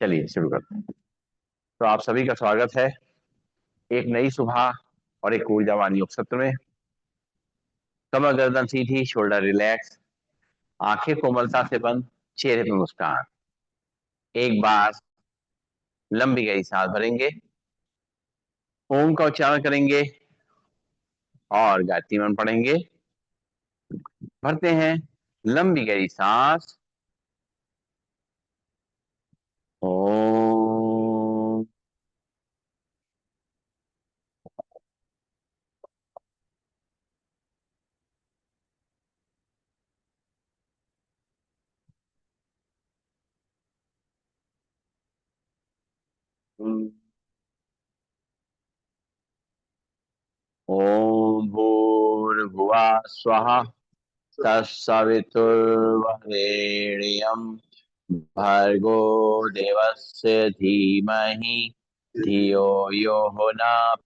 चलिए शुरू करते हैं। तो आप सभी का स्वागत है एक नई सुबह और एक ऊर्जावान योग सत्र में। कमर गर्दन सीधी, शोल्डर रिलैक्स, आंखें कोमलता से बंद, चेहरे पे मुस्कान। एक बार लंबी गहरी सांस भरेंगे, ओम का उच्चारण करेंगे और गायत्री मंत्र पढ़ेंगे। भरते हैं लंबी गहरी सांस। ओम। ओम भूर्भुवः स्वः तत्सवितुर्वरेण्यं भर्गो देवस्य धीमहि धियो यो न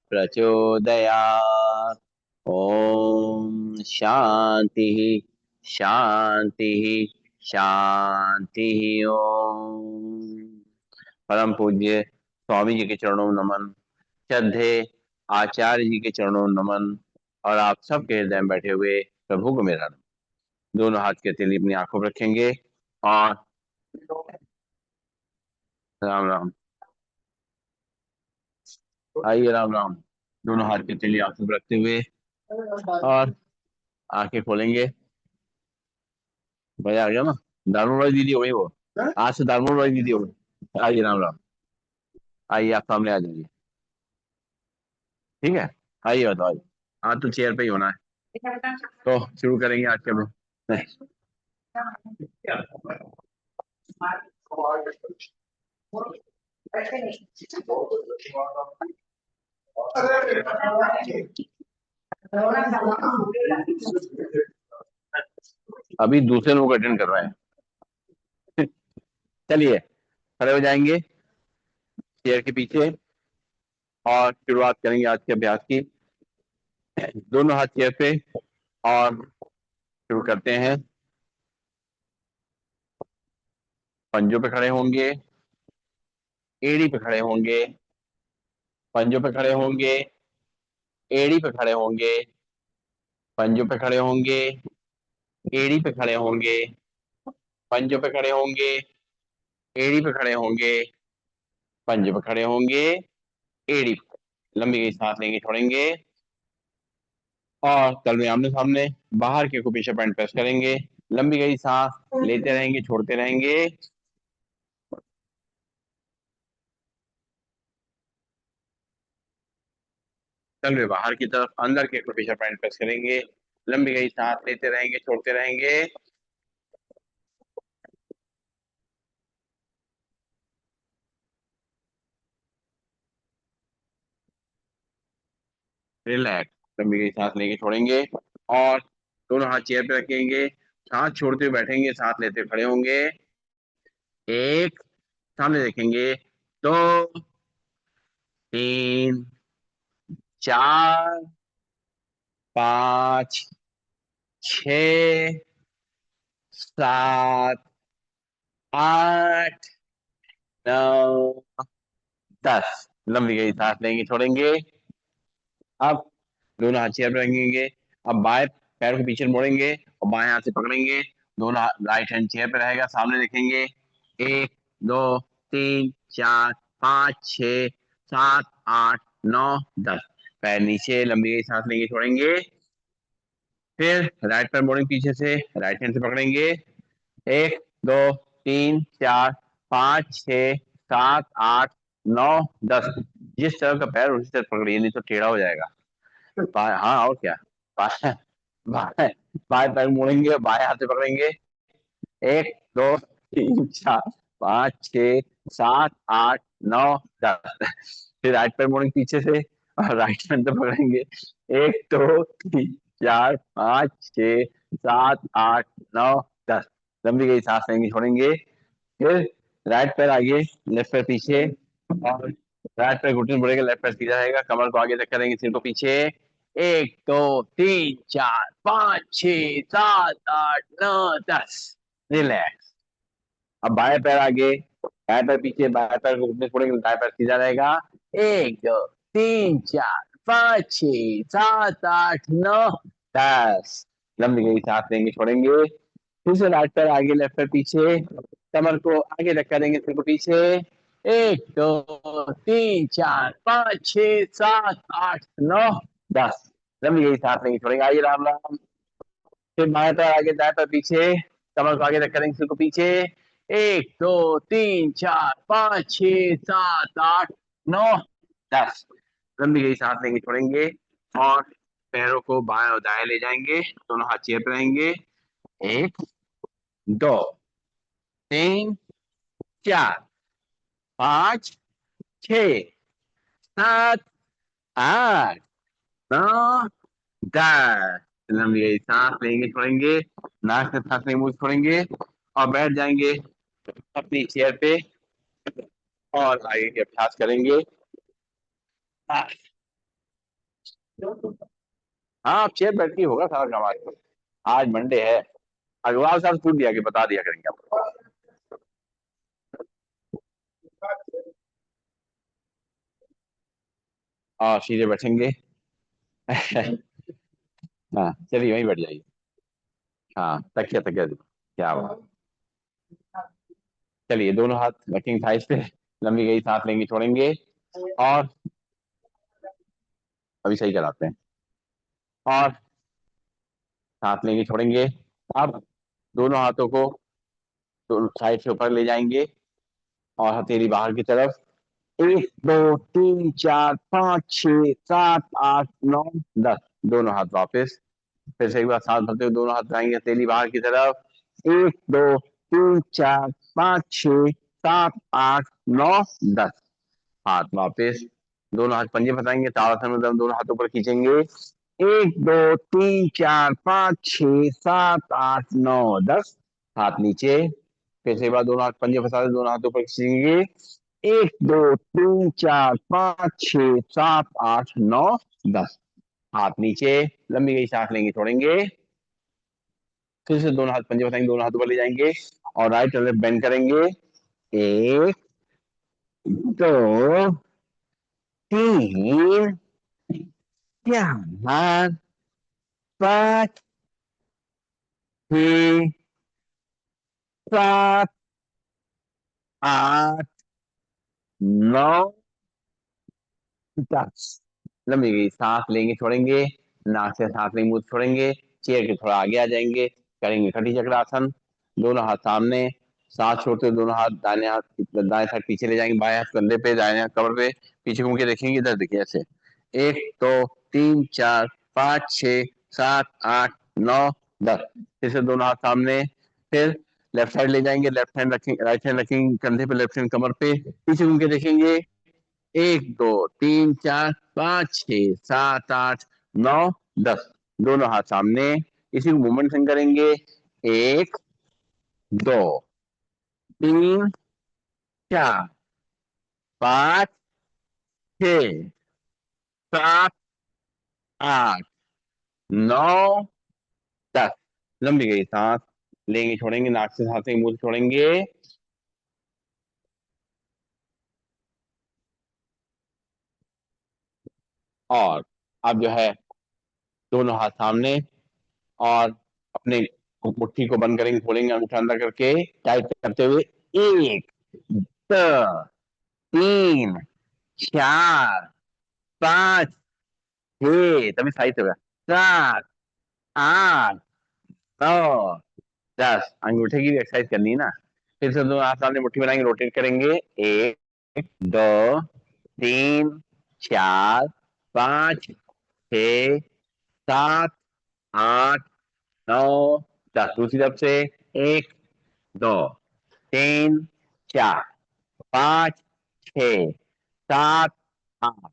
प्रचोदयात्। ओम शांति शांति शांति। ओम। परम पूज्य स्वामी जी के चरणों में नमन। श्रद्धे आचार्य जी के चरणों में नमन। और आप सबके हृदय में बैठे हुए प्रभु को मेरा नमन। दोनों हाथ के हथेली अपनी आंखों पर रखेंगे और राम राम। आइए राम राम। दोनों हाथ के हथेली आंखों पर रखते हुए और आंखें खोलेंगे। मजा आ गया ना। दारुण वाली दीदी हो गई वो। आज से दारुण वाली दीदी हो गई। आइए राम राम। आइए आप सामने आ जाइए। ठीक है। आइए बताओ आइए। हाँ तो चेयर पे ही होना है। तो शुरू करेंगे आज के हम। अभी दूसरे लोग अटेंड कर रहे हैं। चलिए खड़े हो जाएंगे चेयर के पीछे और शुरुआत करेंगे आज के अभ्यास की। दोनों हाथ चेयर पे और शुरू करते हैं। पंजों पे खड़े होंगे, एड़ी पे खड़े होंगे, पंजों पे खड़े होंगे, एड़ी पे खड़े होंगे, पंजों पे खड़े होंगे, एड़ी पे खड़े होंगे, पंजों पे खड़े होंगे, एड़ी पे खड़े होंगे, पंजों पे खड़े होंगे, एड़ी पे। लंबी गई सांस लेंगे, छोड़ेंगे और तलवे आमने सामने। बाहर के को पीछे पॉइंट प्रेस करेंगे। लंबी गई सांस लेते रहेंगे, छोड़ते रहेंगे। तलवे बाहर की तरफ, अंदर के को पीछे पॉइंट प्रेस करेंगे। लंबी गई सांस लेते रहेंगे, छोड़ते रहेंगे। रिलैक्स। लंबी गई सांस लेंगे, छोड़ेंगे और दोनों हाथ चेयर पे रखेंगे। सांस छोड़ते हुए बैठेंगे, सांस लेते हुए खड़े होंगे। एक, सामने देखेंगे। दो, तीन, चार, पाँच, छ, सात, आठ, नौ, 10। लंबी गई सांस लेंगे, छोड़ेंगे। अब दोनों हाथ चेयर पे रखेंगे। अब बाएं पैर को पीछे मोड़ेंगे और बाएं हाथ से पकड़ेंगे। दोनों राइट हैंड चेयर पे रहेगा, सामने देखेंगे। एक, दो, तीन, चार, पाँच, छ, सात, आठ, नौ, 10। पैर नीचे, लंबी गई सांस लेंगे, छोड़ेंगे। फिर राइट पैर मोड़ेंगे पीछे से, राइट हैंड से पकड़ेंगे। एक, दो, तीन, चार, पाँच, छ, सात, आठ, नौ, 10। जिस तरफ का पैर उसी तरफ पकड़िए, नहीं तो टेढ़ा हो जाएगा। हाँ और क्या। बाएं बाएं बाएं पैर मुड़ेंगे, बाएं हाथ से पकड़ेंगे। एक, दो, तीन, चार, पाँच, छ, सात, आठ, नौ, 10। फिर राइट पैर मुड़ेंगे पीछे से और राइट हैंड से पकड़ेंगे। एक, दो, तीन, चार, पाँच, छ, सात, आठ, नौ, 10। लंबी गई सांस लेंगे, छोड़ेंगे। फिर राइट पैर आगे, लेफ्ट पैर पीछे और राइट पैर घुटने मुड़ेगा, लेफ्ट पैर सीधा रहेगा। कमर को आगे तक करेंगे, सिर को पीछे। एक, दो, तीन, चार, पाँच, छ, सात, आठ, नौ, 10। रिलैक्स। अब बाएं पैर आगे, दाएं पैर पीछे, बाएं पैर को घुटने छोड़ेंगे, दाएं पैर सीधा रहेगा। 1 2 3 4 5 6 7 8 9 10। लंबी गई सांस लेंगे, छोड़ेंगे। फिर से राइट पैर आगे, लेफ्ट पैर पीछे, कमर को आगे रख करेंगे, सिर को पीछे। 1 2 3 4 5 6 7 8 9 10। लंबी गई सांस लेंगे, छोड़ेंगे। आइए, राम राम। फिर बाएं पैर आगे, दाएं पैर पीछे, कमर को आगे रख करेंगे, सिर को पीछे। 1 2 3 4 5 6 7 8 9 10। लंबी गई सांस लेंगे, छोड़ेंगे। और पैरों को बाएं और दाएं ले जाएंगे, दोनों हाथ चेयर पे रहेंगे। 1 2 3 4 5 6 7 8 9 10। लंबी गई सांस लेंगे, छोड़ेंगे। नाक से सांस लेंगे, मुंह से छोड़ेंगे। और बैठ जाएंगे अपनी चेयर पे और आगे के अभ्यास करेंगे। हाँ, आप चेयर बैठ के होगा सारा काम आज। आज मंडे है, अगला साल छूट दिया कि बता दिया करेंगे आपको। और सीधे बैठेंगे। हाँ, चलिए वहीं बैठ जाइए। हाँ, तकिया तकिया दो। क्या बात। चलिए, दोनों हाथ रखेंगे थाइस पे। लंबी गई सांस लेंगे, छोड़ेंगे। और अभी सही कराते हैं। और सांस लेंगे, छोड़ेंगे। अब दोनों हाथों को दोनों साइड से ऊपर ले जाएंगे और हथेली बाहर की तरफ। 1 2 3 4 5 6 7 8 9 10। दोनों हाथ वापस। फिर से एक बार सांस भरते हुए दोनों हाथ जाएंगे हथेली बाहर की तरफ। 1 2 3 4 5 6 7 8 9 10। हाथ वापस। दोनों हाथ पंजे फंसाएंगे, ताड़ासन में दोनों हाथों पर खींचेंगे। 1 2 3 4 5 6 7 8 9 10। हाथ नीचे। फिर से एक बार दोनों हाथ पंजे फंसा दोनों हाथों पर खींचेंगे। 1 2 3 4 5 6 7 8 9 10। हाथ नीचे। लंबी गई सांस लेंगे, छोड़ेंगे। फिर से दोनों हाथ पंजे बताएंगे, दोनों हाथों पर ले जाएंगे और राइट और लेफ्ट बेंड करेंगे। 1 2 3 4 5 6 7 8 9 10। लंबी गई सांस लेंगे, छोड़ेंगे। नाक से सांस लेंगे, मुंह से छोड़ेंगे। चेयर के थोड़ा आगे आ जाएंगे, करेंगे कटी चक्र आसन। दोनों हाथ सामने, सांस छोड़ते हुए दोनों हाथ दाहिने हाथ दाएं साइड पीछे ले जाएंगे, बाएं हाथ कंधे पे, दाहिने हाथ कमर पे। पीछे घूम के देखेंगे, इधर देखिए ऐसे। 1 2 3 4 5 6 7 8 9 10। फिर से दोनों हाथ सामने। फिर लेफ्ट साइड ले जाएंगे, लेफ्ट हैंड रखेंगे, राइट हैंड रखेंगे कंधे पे, लेफ्ट हैंड कमर पे। पीछे घूम के देखेंगे। 1 2 3 4 5 6 7 8 9 10। दोनों हाथ सामने। इसी को मूवमेंट संग करेंगे। 1 2 3 4 5 6 7 8 9 10। लंबी गई सांस लेंगे, छोड़ेंगे। नाक से सांस लेंगे, मुंह से छोड़ेंगे। और अब जो है दोनों हाथ सामने और अपने मुट्ठी को बंद करेंगे, खोलेंगे अंगूठा अंदर करके टाइट करते हुए। 1 2 3 4 5 6, तभी सही से होगा। 7 8 9 10। अंगूठे की भी एक्सरसाइज करनी है ना। फिर से दोनों हाथ सामने मुट्ठी बनाएंगे, रोटेट करेंगे। 1 2 3 4 5 6 7 8 9 10। दूसरी तरफ से। 1 2 3 4 5 6 7 8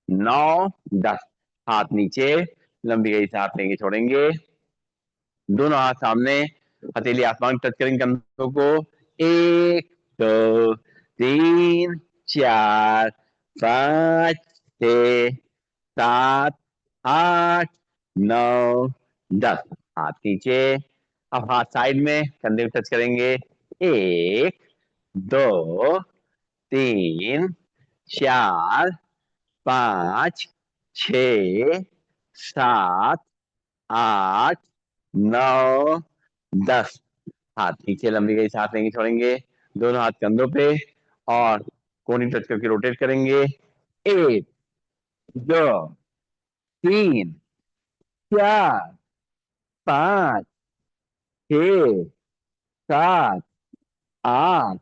9 10। हाथ नीचे। लंबी गई सांस लेंगे, छोड़ेंगे। दोनों हाथ सामने, हथेली आसमान टच करेंगे कंधों को। 1 2 3 4 5 6 7 8 9 10। हाथ नीचे। अब हाथ साइड में, कंधे पे टच करेंगे। 1 2 3 4 5 6 7 8 9 10। हाथ नीचे लंबी गई, सांस लेंगे छोड़ेंगे, दोनों हाथ कंधों पे और कोहनी टच करके रोटेट करेंगे। 1 2 3 4 5 6 7 8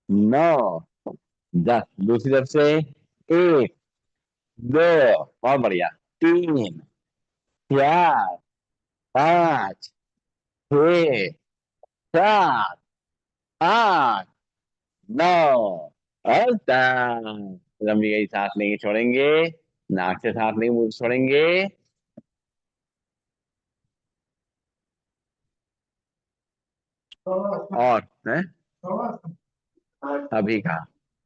9 10। दूसरी तरफ से 1 2, बहुत बढ़िया, 3 4 5 6 7 8 9 और 10। लंबी गई, सांस लेंगे छोड़ेंगे, नाक से सांस लेंगे मुंह से छोड़ेंगे। और है अभी का,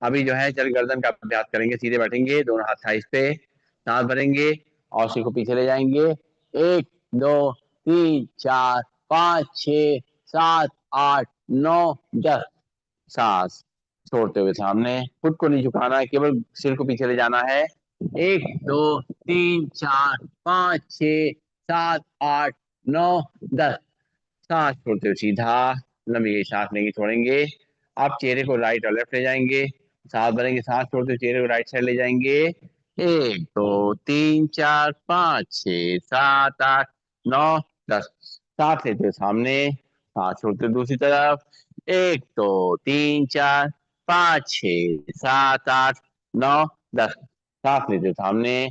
अभी जो है चल गर्दन का अभ्यास करेंगे, सीधे बैठेंगे, दोनों हाथ थाइस पे, सांस भरेंगे और सिर को पीछे ले जाएंगे। 1 2 3 4 5 6 7 8 9 10। सांस छोड़ते हुए सामने, खुद को नहीं झुकाना है, केवल सिर को पीछे ले जाना है। 1 2 3 4 5 6 7 8 9 10। सांस छोड़ते हुए सीधा, लंबी सांस लेंगे छोड़ेंगे। आप चेहरे को राइट और लेफ्ट ले जाएंगे, सांस भरेंगे, सांस छोड़ते हुए चेहरे को राइट साइड ले जाएंगे। 1 2 3 4 5 6 7 8 9 10। सांस लेते हुए सामने, सांस छोड़ते हुए दूसरी तरफ। 1 2 3 4 5 6 7 8 9 10। सांस लेते हुए सामने,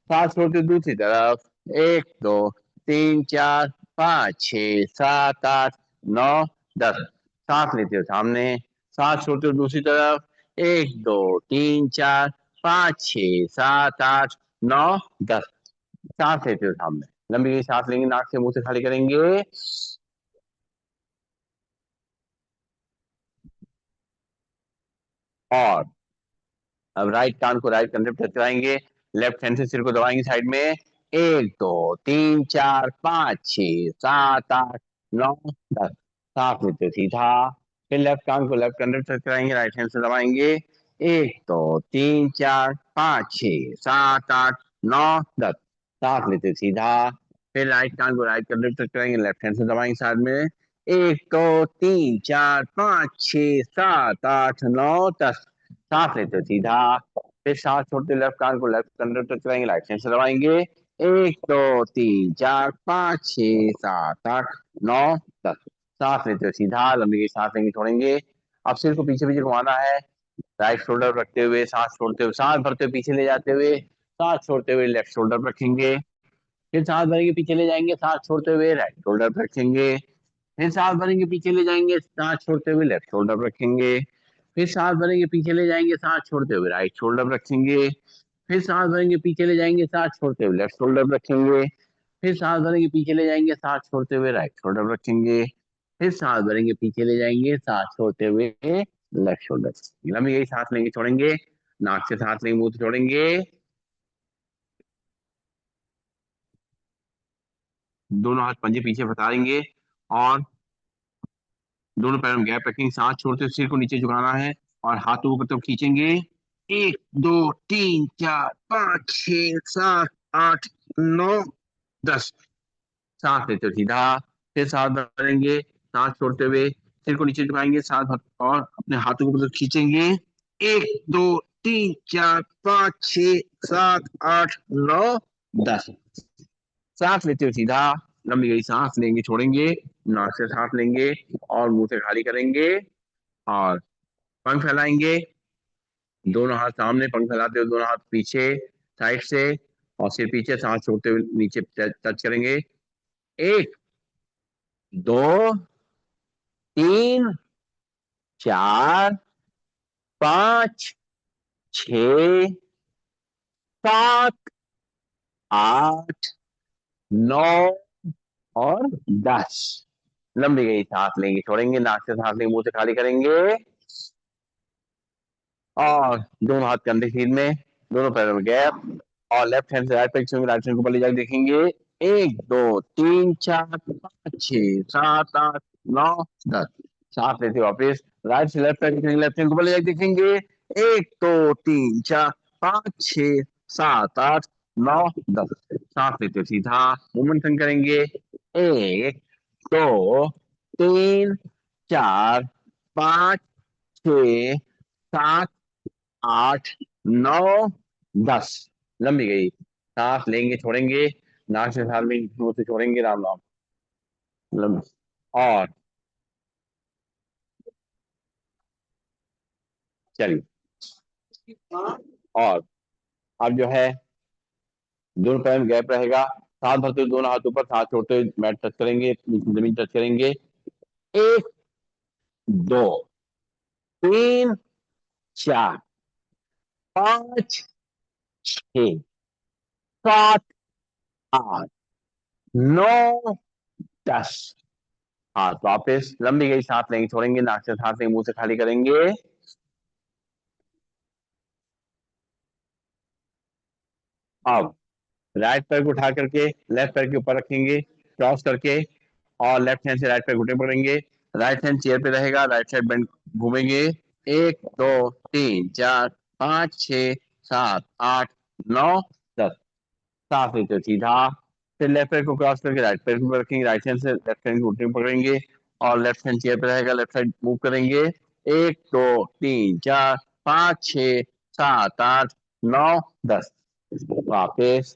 सांस छोड़ते हुए दूसरी तरफ। 1 2 3 4 5 6 7 8 9 10। सांस लेते हुए सामने, सांस छोड़ते हुए दूसरी तरफ। 1 2 3 4 5 6 7 8 9 10। सांस लेते हुए सामने, लंबी गई सांस लेंगे, नाक से मुंह से खाली करेंगे। और अब राइट कान को राइट कंधे पे टच कराएंगे, लेफ्ट हैंड से सिर को दबाएंगे साइड में। 1 2 3 4 5 6 7 8 9 10। सांस लेते सीधा, फिर लेफ्ट कान को लेफ्ट कंधे पे टच कराएंगे, राइट हैंड से दबाएंगे। 1 2 3 4 5 6 7 8 9 10। सांस लेते सीधा, फिर राइट कान को राइट कंधे पे टच कराएंगे, लेफ्ट हैंड से दबाएंगे साइड में। 1 2 3 4 5 6 7 8 9 10। सांस लेते सीधा, फिर सांस छोड़ते लेफ्ट कान को लेफ्ट कंधे पे टच कराएंगे, राइट हैंड से दबाएंगे। 1 2 3 4 5 6 7 8 9 10। सांस लेते सीधा, लंबी की सांस लेंगे छोड़ेंगे। अब सिर को पीछे पीछे घुमाना है, राइट शोल्डर रखते हुए, सांस छोड़ते हुए, सांस भरते हुए पीछे ले जाते हुए, सांस छोड़ते हुए लेफ्ट शोल्डर रखेंगे। फिर सांस भरेंगे पीछे ले जाएंगे, सांस छोड़ते हुए राइट शोल्डर पे रखेंगे। फिर सांस भरेंगे पीछे ले जाएंगे, सांस छोड़ते हुए लेफ्ट शोल्डर पे रखेंगे। फिर सांस भरेंगे पीछे ले जाएंगे, सांस छोड़ते हुए राइट शोल्डर पे रखेंगे। फिर सांस भरेंगे पीछे ले जाएंगे, सांस छोड़ते हुए लेफ्ट शोल्डर पे रखेंगे। फिर सांस भरेंगे पीछे ले जाएंगे, सांस छोड़ते हुए राइट शोल्डर पे रखेंगे। फिर सांस भरेंगे पीछे ले जाएंगे, सांस छोड़ते हुए लेफ्ट शोल्डर। लंबी गई सांस लेंगे छोड़ेंगे, नाक से सांस लेंगे मुंह से छोड़ेंगे। दोनों हाथ पंजे पीछे फैलाएंगे और दोनों पैरों में गैप रखेंगे, सांस छोड़ते हुए सिर को नीचे झुकाना है और हाथों को ऊपर तरफ खींचेंगे। 1 2 3 4 5 6 7 8 9 10। सांस लेते हुए सीधा, फिर सांस भरेंगे, सांस छोड़ते हुए सिर को नीचे झुकाएंगे, सांस भर और अपने हाथों को ऊपर तरफ खींचेंगे। 1 2 3 4 5 6 7 8 9 10। सांस लेते हुए सीधा, लंबी गई सांस लेंगे छोड़ेंगे, नाक से सांस लेंगे और मुंह से खाली करेंगे। और पंख फैलाएंगे, दोनों हाथ सामने, पंख फैलाते हुए दोनों हाथ पीछे साइड से और सिर पीछे, सांस छोड़ते हुए नीचे टच करेंगे। 1 2 3 4 5 6 7 8 9 और 10। लंबी गई सांस लेंगे छोड़ेंगे, नाक से सांस लेंगे मुंह से खाली करेंगे। और दोनों हाथ कंधे सीध में, दोनों पैरों में गैप और लेफ्ट हैंड से राइट पैर छूएंगे, राइट हैंड को ऊपर ले जाके देखेंगे। 1 2 3 4 5 6 7 8 9 10। सांस लेते वापस, राइट से लेफ्ट पैर देखेंगे, लेफ्ट हैंड को पहले देखेंगे। 1 2 3 4 5 6 7 8 9 10। सांस लेते सीधा मोमेंटम करेंगे। 1 2 3 4 5 6 7 8 9 10। लंबी गई, सांस लेंगे छोड़ेंगे, नाक से सांस लेंगे, मुंह से छोड़ेंगे, राम राम। लंबी। और चलिए, और अब जो है दोनों पैर में गैप रहेगा। सांस भरते हुए दोनों हाथ ऊपर, सांस छोड़ते हुए मैट टच करेंगे, जमीन टच करेंगे। 1 2 3 4 5 6 7 8 9 10। हाथ वापस, लंबी गई, सांस लेंगे छोड़ेंगे, नाक से सांस लेंगे, मुंह से खाली करेंगे। अब राइट पैर को उठा करके लेफ्ट पैर के ऊपर रखेंगे, क्रॉस करके, और लेफ्ट हैंड से राइट पैर घुटने पकड़ेंगे। राइट हैंड चेयर पे रहेगा, राइट साइड बेंड घूमेंगे। 1 2 3 4 5 6 7 8 9 10। सांस लेते सीधा, फिर लेफ्ट पैर को क्रॉस करके राइट पैर के ऊपर रखेंगे, राइट हैंड से लेफ्ट हैंड घुटने पकड़ेंगे, और लेफ्ट हैंड चेयर पे रहेगा, लेफ्ट साइड मूव करेंगे। 1 2 3 4 5 6 7 8 9 10। वापिस,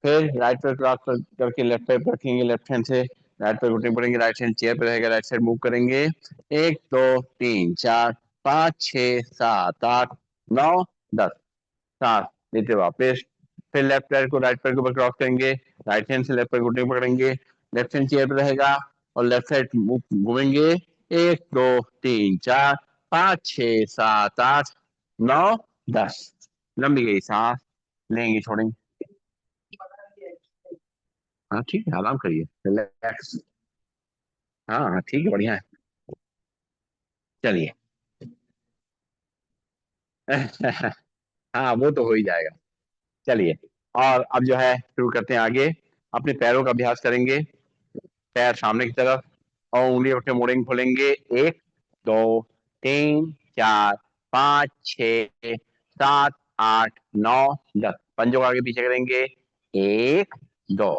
फिर राइट पैर क्रॉस करके लेफ्ट पैर पे रखेंगे, लेफ्ट हैंड से राइट पैर घुटने पड़ेंगे, राइट हैंड चेयर पे रहेगा, राइट साइड मूव करेंगे। 1 2 3 4 5 6 7 8 9 10। सांस लेते वापस, फिर लेफ्ट पैर को राइट पैर के ऊपर क्रॉस करेंगे, राइट हैंड से लेफ्ट पैर घुटने पकड़ेंगे, लेफ्ट हैंड चेयर पे रहेगा, और लेफ्ट साइड घूमेंगे। 1 2 3 4 5 6 7 8 9 10। लंबी गई, सांस लेंगे छोड़ेंगे। हाँ ठीक है, आराम करिए, रिलैक्स। हाँ हाँ ठीक है, बढ़िया है। चलिए। हाँ वो तो हो ही जाएगा। चलिए, और अब जो है शुरू करते हैं आगे। अपने पैरों का अभ्यास करेंगे। पैर सामने की तरफ, और उंगली अपने मोड़ेंगे खोलेंगे। 1 2 3 4 5 6 7 8 9 10। पंजों को आगे पीछे करेंगे। 1 2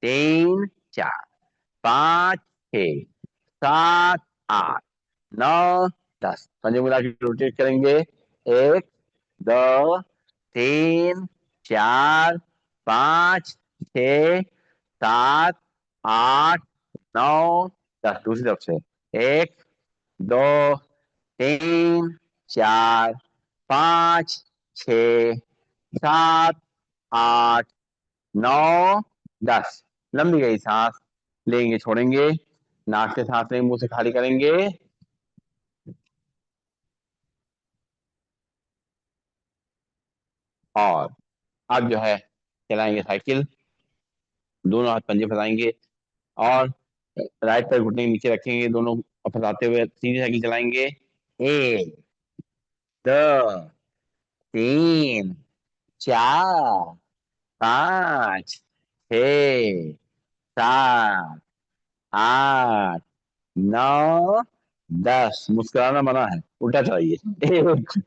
3 4 5 6 7 8 9 10। पंजों को मिला के रोटेट करेंगे। 1 2 3 4 5 6 7 8 9 10। दूसरी तरफ से। 1 2 3 4 5 6 7 8 9 10। लंबी गई, सांस लेंगे छोड़ेंगे, नाक से सांस लेंगे, मुंह से खाली करेंगे। और अब जो है चलाएंगे साइकिल। दोनों हाथ पंजे फैलाएंगे, और राइट पैर घुटने के नीचे रखेंगे, दोनों फैलाते हुए सीधी साइकिल चलाएंगे। 1 2 3 4 5 6 7 8 9 10। मुस्कुराना मना है, उल्टा चलाइए। 1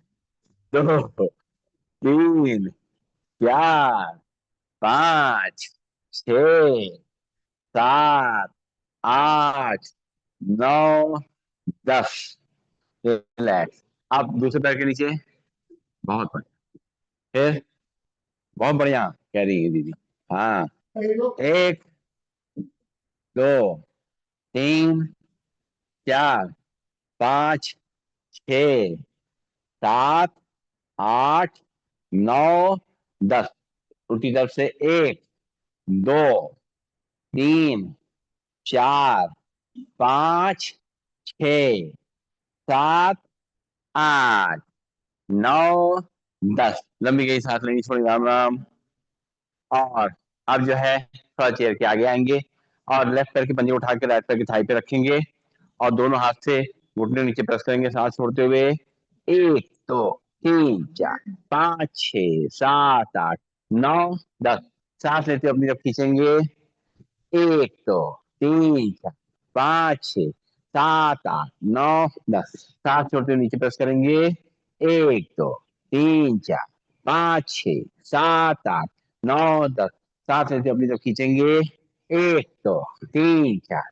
2 3 4 5 6 7 8 9 10। रिलैक्स। अब दूसरे पैर के नीचे। बहुत बढ़िया। फिर, बहुत बढ़िया कह रही है दीदी। हाँ। 1 2 3 4 5 6 7 8 9 10। उल्टी तरफ से। 1 2 3 4 5 6 7 8 9 10। लंबी गई, सांस लेंगी छोड़ी, राम राम। और अब जो है थोड़ा चेयर के आगे आएंगे, और लेफ्ट पैर के पंजे उठा के राइट पैर की थाई पे रखेंगे, और दोनों हाथ से घुटने नीचे प्रेस करेंगे, सांस छोड़ते हुए। 1 2 3 4 5 6 7 8 9 10। सांस लेते हुए अपनी तरफ खींचेंगे। 1 2 3 4 5 6 7 8 9 10। सांस छोड़ते हुए नीचे प्रेस करेंगे। 1 2 3 4 5 6 7 8 9 10। सांस लेते अपनी तरफ खींचेंगे। 1 2 3 4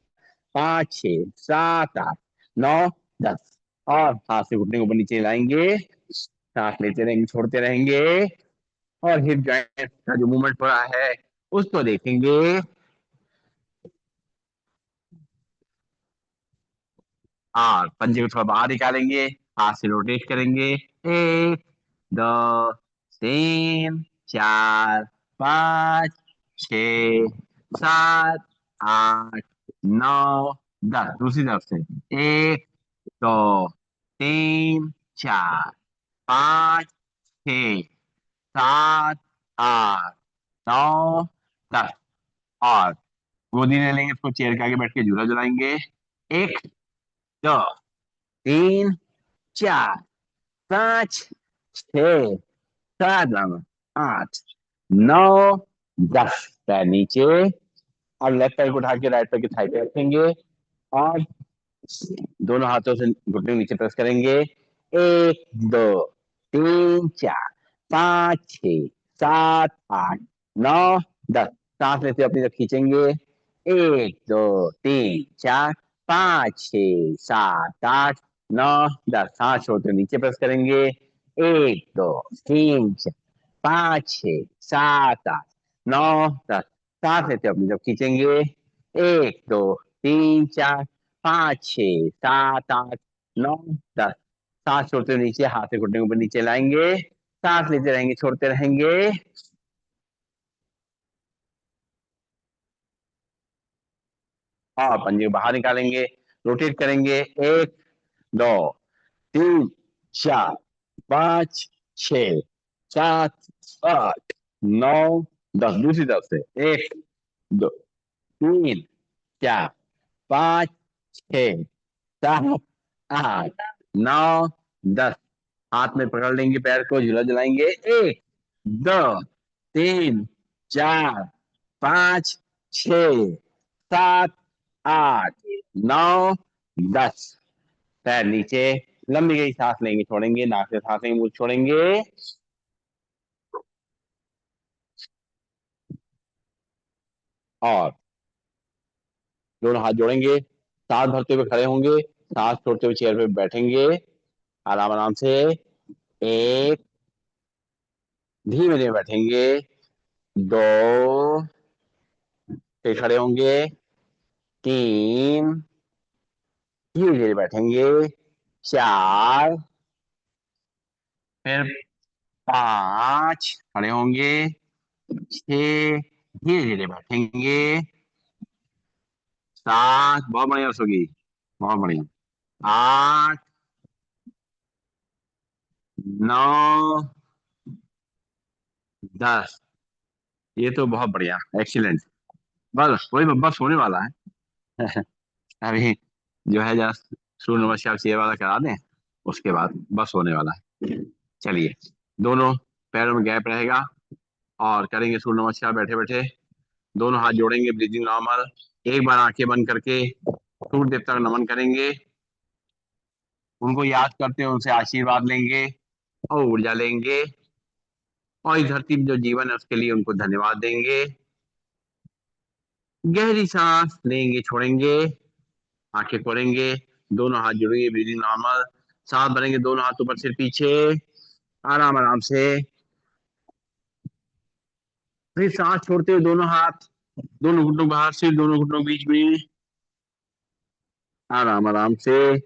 5 6 7 8 9 10। और हाथ से घुटने को ऊपर नीचे लाएंगे। सांस लेते रहेंगे, छोड़ते रहेंगे। और हिप जॉइंट का जो मूवमेंट हो रहा है उसको देखेंगे। और पंजे को थोड़ा बाहर निकालेंगे। हाथ से रोटेट करेंगे। 1 2 3 4 5 6 7 8 9 10। दूसरी तरफ से। 1 2 3 4 5 6 7 8 9 10। और गोदी ले लेंगे, इसको चेयर के आगे बैठ के झूला झुलाएंगे। 1 2 3 4 5 6 7 8 9 10। पैर नीचे। और लेफ्ट पैर को उठा के राइट पैर की थाई पे रखेंगे। और दोनों हाथों से घुटने को नीचे प्रेस करेंगे। 1 2 3 4 5 6 7 8 9 10। सांस लेते अपनी तरफ खींचेंगे। 1 2 3 4 5 6 7 8 9 10। सांस छोड़ते नीचे प्रेस करेंगे। 1 2 3 4 5 6 7 8 9 10। सांस लेते अपनी तरफ खींचेंगे। 1 2 3 4 5 6 7 8 9 10। सांस छोड़ते हुए नीचे, हाथ से घुटने के ऊपर नीचे लाएंगे। सांस लेते रहेंगे, छोड़ते रहेंगे। और पंजे को बाहर निकालेंगे। रोटेट करेंगे। 1 2 3 4 5 6 7 8 9 10। दूसरी तरफ से। 1 2 3 4 5 6 7 8 9 10। हाथ में पकड़ लेंगे, पैर को झूला जलाएंगे। 1 2 3 4 5 6 7 8 9 10। पैर नीचे। लंबी गई सांस लेंगे, छोड़ेंगे, नाक से सांस लेंगे, मुंह छोड़ेंगे। और दोनों हाथ जोड़ेंगे। सांस भरते हुए खड़े होंगे। सांस छोड़ते हुए चेयर पे बैठेंगे। आराम आराम से। एक। धीमे धीमे बैठेंगे। 2। फिर खड़े होंगे। 3। धीरे धीरे बैठेंगे। 4। फिर 5। खड़े होंगे। 6। धीरे धीरे बैठेंगे। 7। बहुत बढ़िया सुगी। बहुत बढ़िया। 8। 9। 10। ये तो बहुत बढ़िया, एक्सीलेंट। बस वही बस होने वाला है। अभी जो है जरा सूर्य नमस्कार ये वाला करा दें, उसके बाद बस होने वाला है। चलिए। दोनों पैरों में गैप रहेगा। और करेंगे सूर्य नमस्कार बैठे बैठे। दोनों हाथ जोड़ेंगे, ब्रीदिंग नॉर्मल। एक बार आंखें बंद करके सूर्य देवता का नमन करेंगे। उनको याद करते हुए उनसे आशीर्वाद लेंगे और ऊर्जा लेंगे। और इस धरती में जो जीवन है उसके लिए उनको धन्यवाद देंगे। गहरी सांस लेंगे, छोड़ेंगे। आंखें खोलेंगे। दोनों हाथ जुड़ेंगे, ब्रीदिंग नॉर्मल। सांस भरेंगे, दोनों हाथ ऊपर से पीछे। आराम आराम से। फिर सांस छोड़ते हुए दोनों हाथ दोनों घुटनों बाहर से, दोनों घुटनों के बीच में। आराम आराम से।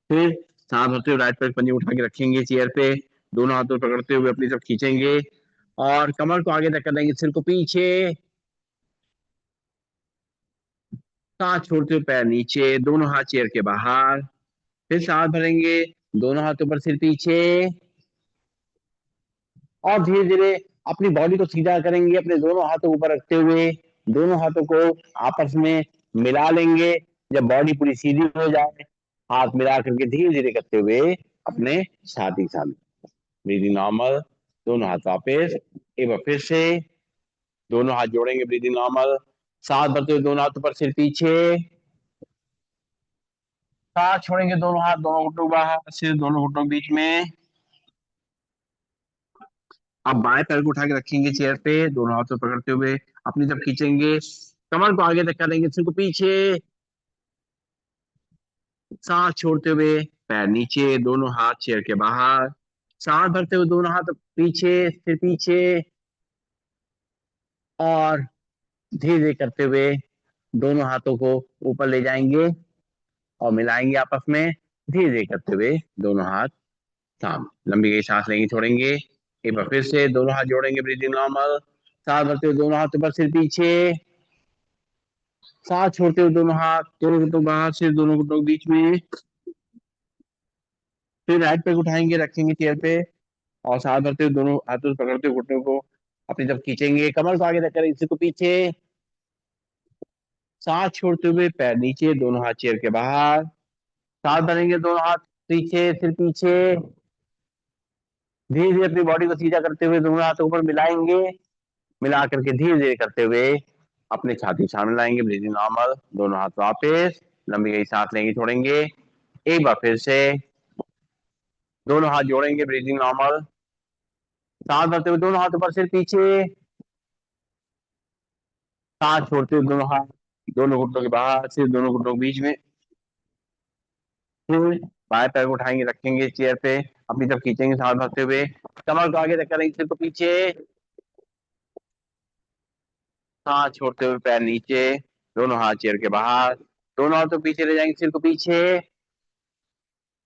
फिर सांस भरते हुए राइट पैर पंजे उठा के रखेंगे चेयर पे। दोनों हाथों पकड़ते हुए अपनी तरफ खींचेंगे। और कमर को आगे तक कर देंगे, सिर को पीछे। सांस छोड़ते हुए पैर नीचे, दोनों हाथ चेयर के बाहर। फिर सांस भरेंगे, दोनों हाथों पर सिर पीछे। और धीरे धीरे अपनी बॉडी को सीधा करेंगे, अपने दोनों हाथों ऊपर रखते हुए। दोनों हाथों को आपस में मिला लेंगे। जब बॉडी पूरी सीधी हो जाए, हाथ मिला करके धीरे धीरे करते हुए अपने छाती के सामने। Breathing normal. दोनों हाथ वापस। एक बार फिर से। दोनों हाथ जोड़ेंगे, ब्रीदिंग नॉर्मल। सांस भरते हुए दोनों हाथ ऊपर, सिर पीछे। सांस छोड़ेंगे, दोनों हाथ दोनों घुटनों बाहर, सिर दोनों घुटनों के बीच में। अब बाएं पैर को उठा के रखेंगे चेयर पे, दोनों हाथों पकड़ते हुए अपनी तरफ खींचेंगे, कमर को आगे तक करेंगे, सिर को पीछे, सांस छोड़ते हुए पैर नीचे, दोनों हाथ चेयर के बाहर, सांस भरते हुए दोनों हाथ पीछे, सिर पीछे, और धीरे धीरे करते हुए दोनों हाथों को ऊपर ले जाएंगे और मिलाएंगे आपस में, धीरे धीरे करते हुए दोनों हाथ सामने। लंबी गई सांस लेंगे, छोड़ेंगे, एक बार फिर से दोनों हाथ जोड़ेंगे, ब्रीदिंग नॉर्मल, सांस भरते हुए दोनों हाथ ऊपर, सिर पीछे, सांस छोड़ते हुए दोनों हाथ दोनों घुटनों बाहर, सिर दोनों घुटनों के बीच में। फिर राइट पैर को उठाएंगे, रखेंगे चेयर पे, और सांस भरते हुए दोनों हाथों से पकड़ते हुए घुटनों को अपनी तरफ खींचेंगे, कमर को आगे तक करेंगे, सिर को पीछे, सांस छोड़ते हुए पैर नीचे, दोनों हाथ चेयर के बाहर, सांस भरेंगे, दोनों हाथ पीछे, सिर पीछे, धीरे धीरे अपनी बॉडी को सीधा करते हुए दोनों हाथों ऊपर मिलाएंगे, मिला करके धीरे धीरे करते हुए अपने छाती सामने लाएंगे, ब्रीदिंग नॉर्मल, दोनों हाथ वापस, लंबी गई सांस लेंगे, छोड़ेंगे, एक बार फिर से दोनों हाथ जोड़ेंगे, ब्रीदिंग नॉर्मल, सांस भरते हुए दोनों हाथ ऊपर, सिर पीछे, सांस छोड़ते हुए दोनों हाथ दोनों घुटनों के बाहर, सिर दोनों घुटनों के बीच में। फिर बाएं पैर को उठाएंगे, रखेंगे चेयर पे, अपनी तरफ खींचेंगे, सांस भरते हुए कमर को आगे तक करेंगे, सिर को पीछे, सांस छोड़ते हुए पैर नीचे, दोनों हाथ चेयर के बाहर, दोनों हाथों पीछे ले जाएंगे, सिर को पीछे,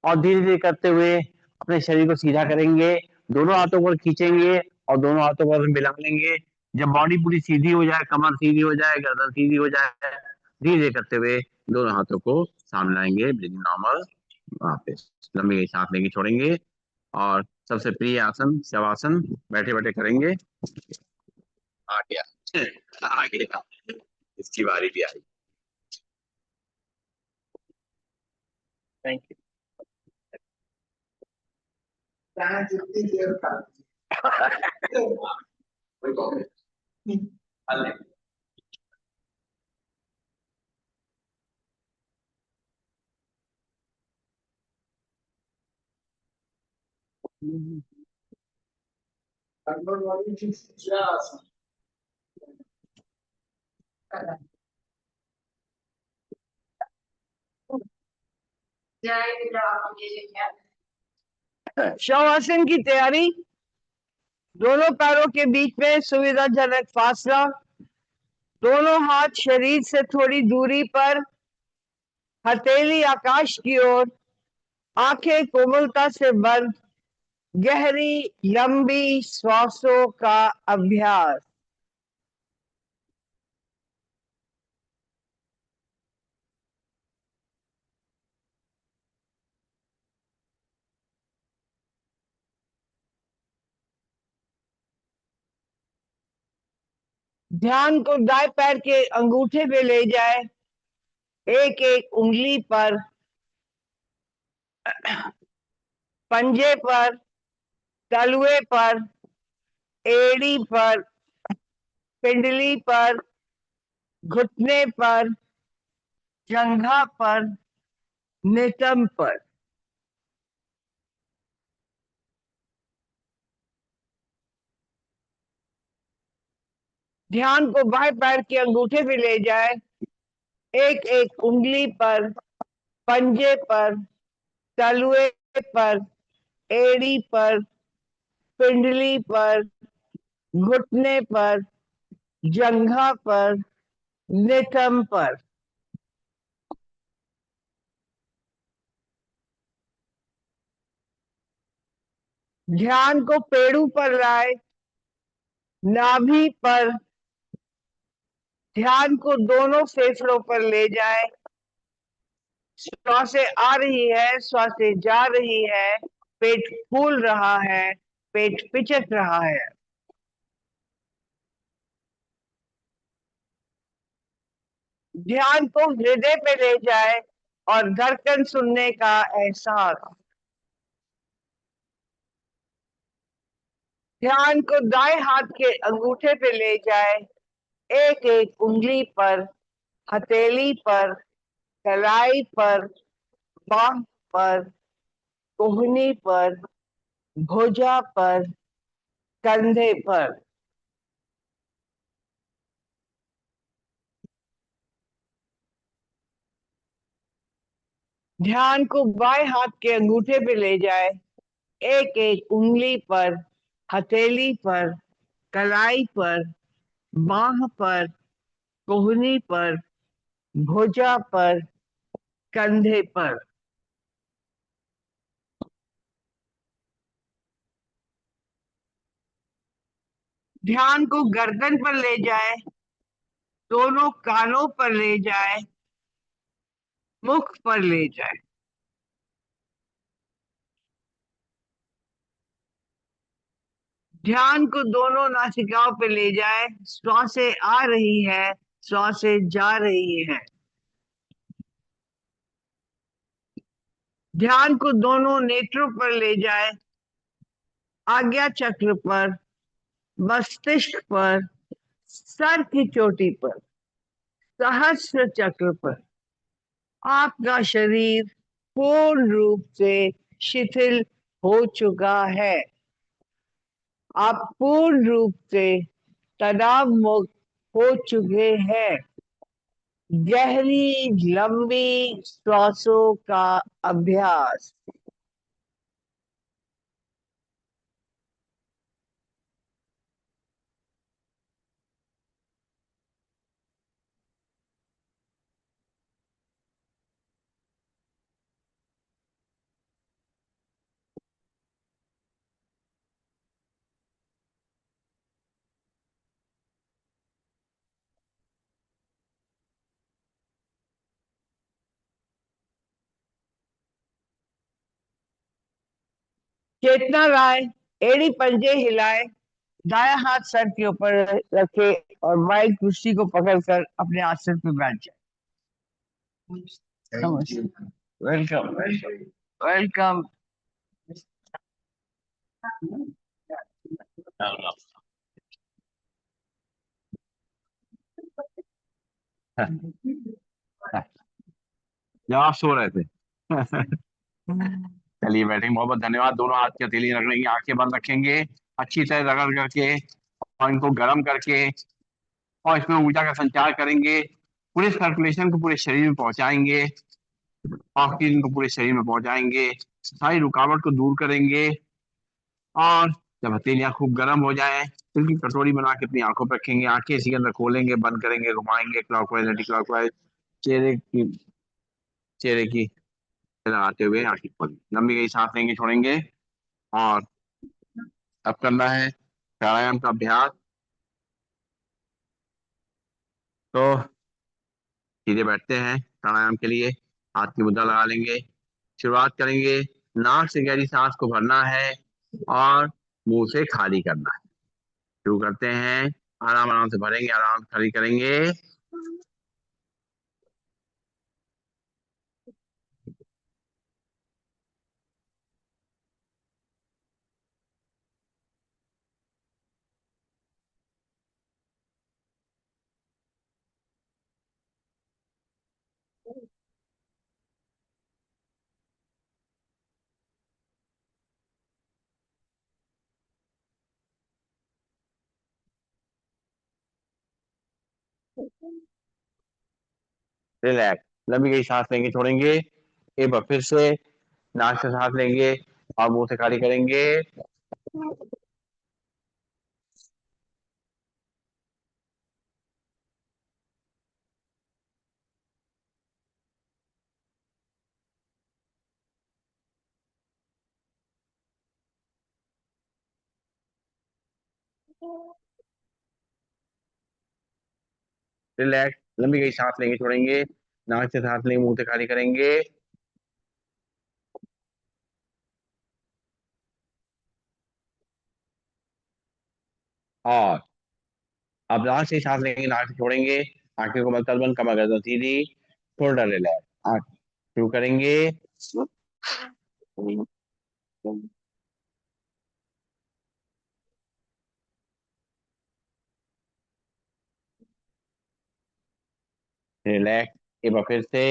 और धीरे धीरे करते हुए अपने शरीर को सीधा करेंगे, दोनों हाथों को खींचेंगे और दोनों हाथों को मिला लेंगे। जब बॉडी पूरी सीधी हो जाए, कमर सीधी हो जाए, गर्दन सीधी हो जाए, धीरे धीरे करते हुए दोनों हाथों को सामने लाएंगे, ब्रीदिंग नॉर्मल, वापस लंबी सांस लेंगे, छोड़ेंगे, और सबसे प्रिय आसन शवासन बैठे बैठे करेंगे। आ गया आ गया, इसकी बारी भी आई। Thank you. शवासन की तैयारी। दोनों पैरों के बीच में सुविधाजनक फासला, दोनों हाथ शरीर से थोड़ी दूरी पर, हथेली आकाश की ओर, आंखें कोमलता से बंद, गहरी लंबी श्वासों का अभ्यास। ध्यान को दाएं पैर के अंगूठे पे ले जाए, एक एक उंगली पर, पंजे पर, तलुए पर, एड़ी पर, पिंडली पर, घुटने पर, जंघा पर, नितंब पर। ध्यान को बाएं पैर के अंगूठे पे ले जाए, एक एक उंगली पर, पंजे पर, तलुए पर, एड़ी पर, पिंडली पर, घुटने पर, जंघा पर, नितंब पर। ध्यान को पेड़ू पर लाए, नाभि पर, ध्यान को दोनों फेफड़ों पर ले जाए, श्वासें आ रही है, श्वासें जा रही है, पेट फूल रहा है, पेट पिचक रहा है। ध्यान को हृदय पे ले जाए और धड़कन सुनने का एहसास। ध्यान को दाएं हाथ के अंगूठे पे ले जाए, एक एक उंगली पर, हथेली पर, कलाई पर, बाह पर, कोहनी पर, भुजा पर, कंधे पर। ध्यान को बाएं हाथ के अंगूठे पे ले जाए। एक एक उंगली पर, हथेली पर, कलाई पर, बाह पर, कोहनी पर, भुजा पर, कंधे पर। ध्यान को गर्दन पर ले जाए, दोनों कानों पर ले जाए, मुख पर ले जाए। ध्यान को दोनों नासिकाओं पे ले जाए। श्वासें आ रही है, श्वासें जा रही है। ध्यान को दोनों नेत्रों पर ले जाए। आज्ञा चक्र पर, मस्तिष्क पर, सर की चोटी पर, सहस्र चक्र पर। आपका शरीर पूर्ण रूप से शिथिल हो चुका है। आप पूर्ण रूप से तनाव मुक्त हो चुके हैं। गहरी लंबी श्वासों का अभ्यास। चेतना लाए, एड़ी पंजे हिलाए, दाया हाथ सर के ऊपर रखे और माइक कुर्सी को पकड़कर अपने आसन पर बैठ जाए। नमस्ते। Welcome welcome welcome. जब आप सो रहे थे। चलिए बैठेंगे, बहुत बहुत धन्यवाद। दोनों हाथ की हथेली रख लेंगे, आंखें बंद रखेंगे, अच्छी तरह रगड़ करके और इनको गर्म करके और इसमें ऊर्जा का संचार करेंगे। पूरे सर्कुलेशन को पूरे शरीर में पहुंचाएंगे, ऑक्सीजन को पूरे शरीर में पहुंचाएंगे, सारी रुकावट को दूर करेंगे। और जब हथेलियां खूब गर्म हो जाए, बिल्कुल कटोरी बना के अपनी आंखों पर रखेंगे, आंखें इसी के अंदर खोलेंगे, बंद करेंगे, घुमाएंगे क्लॉकवाइज एंटी क्लॉकवाइज, चेहरे की चेहरे की लगाते हुए आंखें खोलेंगे, लंबी गई सांस लेंगे, छोड़ेंगे। और अब करना है प्राणायाम का अभ्यास। तो सीधे बैठते हैं प्राणायाम के लिए, हाथ की मुद्रा लगा लेंगे, शुरुआत करेंगे। नाक से गहरी सांस को भरना है और मुंह से खाली करना है। शुरू करते हैं। आराम आराम से भरेंगे, आराम से खाली करेंगे। रिलैक्स, लंबी गई सांस लेंगे, छोड़ेंगे। एक बार फिर से नाक से सांस लेंगे और मुंह से खाली करेंगे। रिलैक्स, लंबी गई सांस लेंगे, छोड़ेंगे। नाक से सांस लेंगे, मुंह से खाली करेंगे। और अब नाक से सांस लेंगे, नाक से छोड़ेंगे। आंखें को मत बंद, कमर गर्दन सीधी, शोल्डर रिलैक्स। आंख शुरू करेंगे। रिलैक्स, एक बार फिर से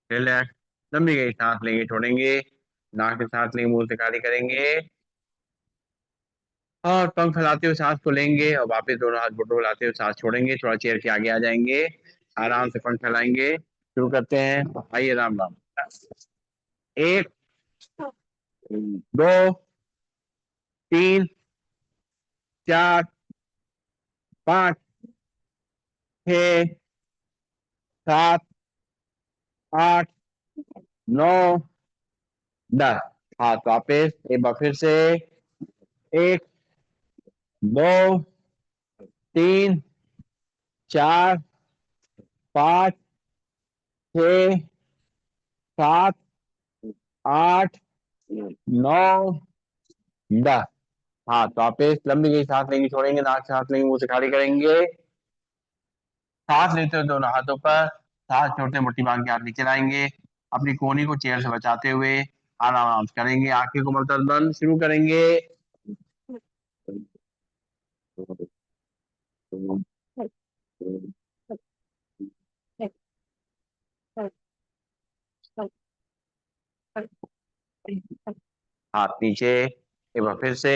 रिलैक्स। लंबी गई सांस लेंगे, छोड़ेंगे। नाक से सांस लेंगे, मुंह से खाली करेंगे। और पंख फैलाते हुए सांस को लेंगे और वापस दोनों हाथ घुटनों को हिलाते हुए सांस छोड़ेंगे। थोड़ा चेयर के आगे आ जाएंगे। आराम से पंख फैलाएंगे। शुरू करते हैं। आइए, राम राम। एक, दो, तीन, चार, पाँच, छः, सात, आठ, नौ, 10। हाथ वापस एक बार फिर से। एक, दो, तीन, चार, पाँच, छः, सात, आठ, नौ, 10। हाथ वापस। लंबी गई सांस लेंगे, छोड़ेंगे। नाक से सांस लेंगे, मुंह से खाली करेंगे। सांस लेते हुए दोनों हाथों पर, सांस छोड़ते मुट्ठी बांध के हाथ नीचे लाएंगे। अपनी कोहनी को चेयर से बचाते हुए आराम आराम से करेंगे। आंखें को मलतब बंद। शुरू करेंगे। हाथ नीचे एक बार फिर से।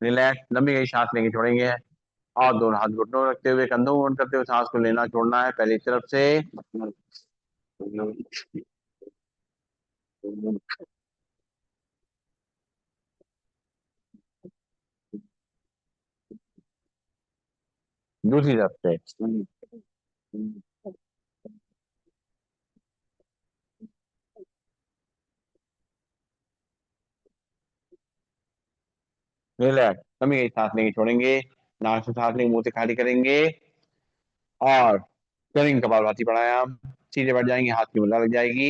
रिलैक्स। लंबी गई सांस लेंगे, छोड़ेंगे। और दोनों हाथ घुटनों में रखते हुए कंधों को बंद करते हुए सांस को लेना छोड़ना है। पहली तरफ से, दूसरी तरफ से। रिलैक्स। लंबी गई सांस लेंगे, छोड़ेंगे। नाक से सांस लेंगे, मुंह से खाली करेंगे। और करेंगे कपालभाति प्राणायाम। सीधे बैठ जाएंगे, हाथ की मुद्रा लग जाएगी।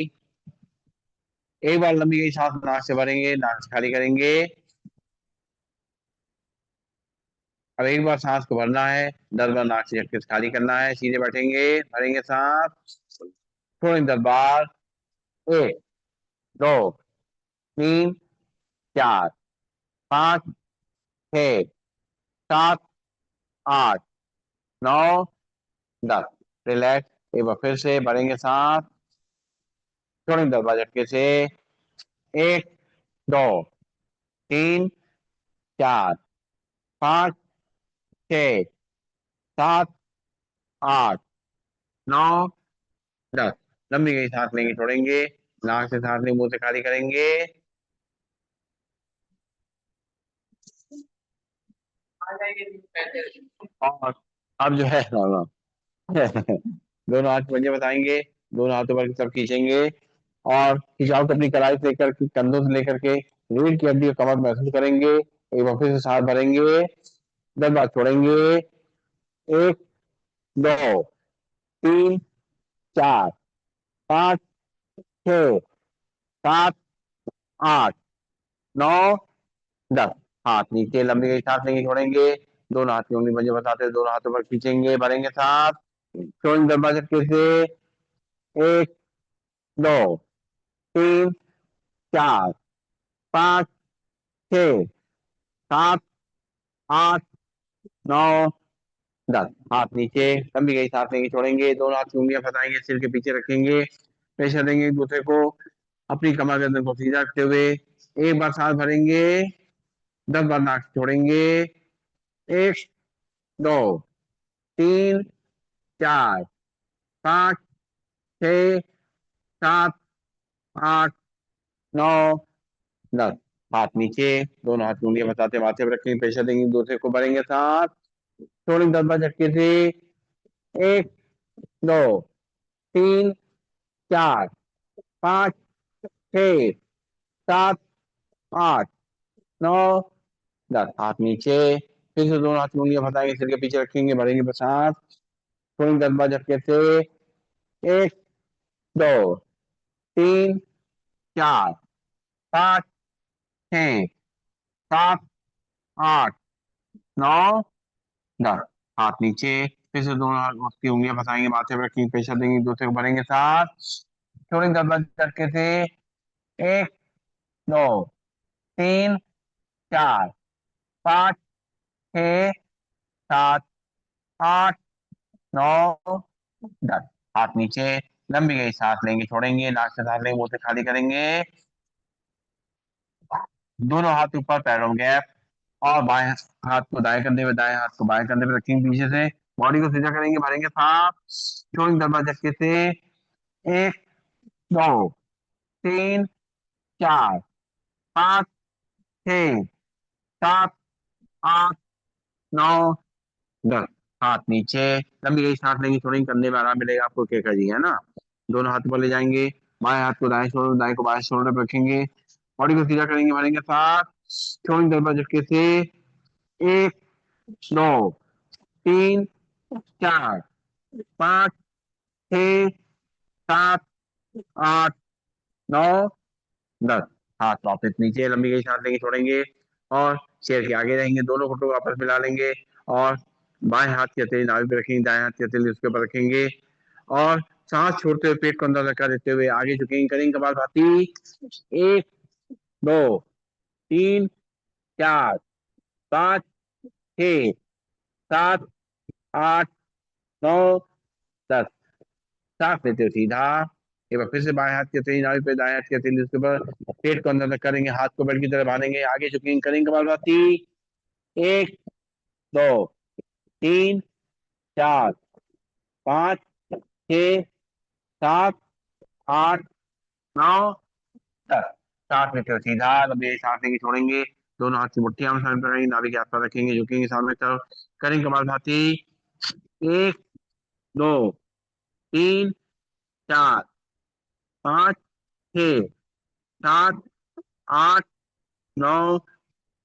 एक बार लंबी गई सांस नाक से भरेंगे, नाक से खाली करेंगे। अब एक बार सांस को भरना है, 10 बार नाक से झटके से खाली करना है। सीधे बैठेंगे, भरेंगे सांस, छोड़ेंगे 10 बार। 1, 2, 3, 4, 5, 6, 7, 8, 9, 10। रिलैक्स। एक बार फिर से भरेंगे सांस, छोड़ेंगे 10 बार झटके से। 1, 2, 3, 4, 5, 6, 7, 8, 9, 10। लंबी गई सांस लेंगे, छोड़ेंगे। नाक से सांस लेंगे, मुंह से खाली करेंगे। और अब जो है ना, दोनों हाथ पंजे बताएंगे। दोनों हाथों पर सब खींचेंगे। और खिंचाव को अपनी कलाई से लेकर के, कंधों से लेकर के रीढ़ की हड्डी और कमर महसूस करेंगे। एक बार फिर से सांस भरेंगे, 10 बार छोड़ेंगे। 1, 2, 3, 4, 5, 6, 7, 8, 9, 10। हाथ नीचे। लंबी गई सांस लेंगे, छोड़ेंगे। दोनों हाथ की उंगली पंजे बताते हुए दोनों हाथों पर खींचेंगे, भरेंगे सांस, छोड़ेंगे 10 बार झटके से। 1, 2, 3, 4, 5, 6, 7, 8, 9, 10। हाथ नीचे। लंबी गई सांस लेंगे, छोड़ेंगे। दोनों हाथ की उंगलियां फैलाएंगे, सिर के पीछे रखेंगे। प्रेशर देंगे एक दूसरे को। अपनी कमर गर्दन को सीधा रखते हुए एक बार सांस भरेंगे, 10 बार नाक से छोड़ेंगे। 1, 2, 3, 4, 5, 6, 7, 8, 9, 10। हाथ नीचे। दोनों हाथ की उंगलियां बताते माथे पर रखेंगे, प्रेशर देंगे, एक दूसरे को भरेंगे सांस, छोड़ेंगे 10 बार झटके से। 1, 2, 3, 4, 5, 6, 7, 8, 9, 10। हाथ नीचे। फिर से दोनों हाथ की उंगलियां फंसाएंगे, सिर के पीछे रखेंगे, भरेंगे सांस, छोड़ेंगे 10 बार झटके से। 1, 2, 3, 4, 5, 6, 7, 8, 9, 10। हाथ नीचे, फिर से दोनों हाथ की उंगलियां फंसाएंगे, माथे पर रखेंगे, प्रेशर देंगे, एक दूसरे को भरेंगे साथ, छोड़ेंगे गर्दन झटके से, एक, दो, तीन, चार, पाँच, छः, सात, आठ, नौ, 10। हाथ नीचे, लंबी गई सांस लेंगे, छोड़ेंगे, नाक से सांस लेंगे, मुंह से खाली करेंगे, दोनों हाथ ऊपर, पैरों में गैप, और बाएं हाथ को दाएं कंधे पे, दाएं हाथ को बाएं कंधे पे रखेंगे पीछे से, बॉडी को सीधा करेंगे, भरेंगे सांस, छोड़ेंगे दरवाजा झटके से, एक, दो, तीन, चार, पाँच, छः, सात, आठ, नौ, 10। हाथ नीचे, लंबी गई सांस लेंगे, छोड़ेंगे, कंधे में आराम मिलेगा आपको, केका जी, है ना। दोनों हाथ ऊपर ले जाएंगे, बाएं हाथ को दाएं शोल्डर, दाएं को बाएं शोल्डर पर रखेंगे, बॉडी को सीधा करेंगे, भरेंगे सांस, छोड़ेंगे दरवाजा झटके से, एक, दो, तीन, चार, पाँच, छः, सात, आठ, नौ, 10। हाथ वापस नीचे, लंबी गई सांस लेंगे, छोड़ेंगे, और चेयर के आगे रहेंगे, दोनों घुटनों को आपस मिला लेंगे, और बाएं हाथ की हथेली नाभि पे रखेंगे, दाएं हाथ की हथेली उसके ऊपर रखेंगे, और सांस छोड़ते हुए पेट को अंदर धक्का देते हुए आगे झुकेंगे, करेंगे कपालभाति, एक, दो, तीन, चार, पाँच, छः, सात, आठ, नौ, 10। सांस लेते हुए सीधा, एक बार फिर से बाएं हाथ की हथेली नाभि पे, दाएं हाथ की हथेली उसके ऊपर, पेट को अंदर तक करेंगे, हाथ को बेल्ट की तरह बांधेंगे, आगे झुकेंगे, करेंगे कपालभाति, एक, दो, तीन, चार, पाँच, छः, सात, आठ, नौ, 10। सांस लेते हुए सीधा, लंबी सांस लेंगे, छोड़ेंगे, दोनों हाथ की मुट्ठियां सामने लगाएंगे, नाभि के आसपास रखेंगे, झुकेंगे सामने की तरफ, करेंगे कपालभाति, एक, दो, तीन, चार, पाँच, छः, सात, आठ, नौ,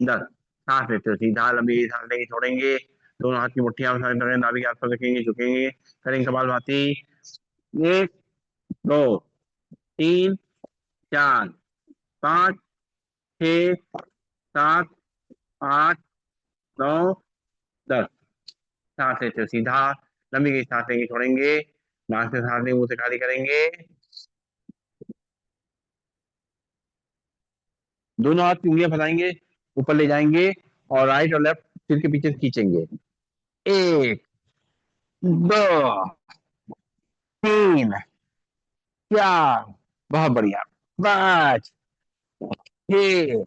10। सांस लेते हुए सीधा, लंबी सांस लेंगे, छोड़ेंगे, दोनों हाथ की मुट्ठियां सामने लगाएंगे, नाभि के आसपास रखेंगे, झुकेंगे, करेंगे कपालभाति, एक, दो, तीन, चार, पाँच, छः, सात, आठ, नौ, 10। सांस लेते हुए सीधा, लंबी गई सांस लेंगे, छोड़ेंगे, नाक से सांस लेंगे, मुंह से खाली करेंगे, दोनों हाथ की उंगलियां फंसाएंगे, ऊपर ले जाएंगे, और राइट और लेफ्ट सिर के पीछे खींचेंगे, एक, दो, तीन, चार, बहुत बढ़िया, पाँच, छः,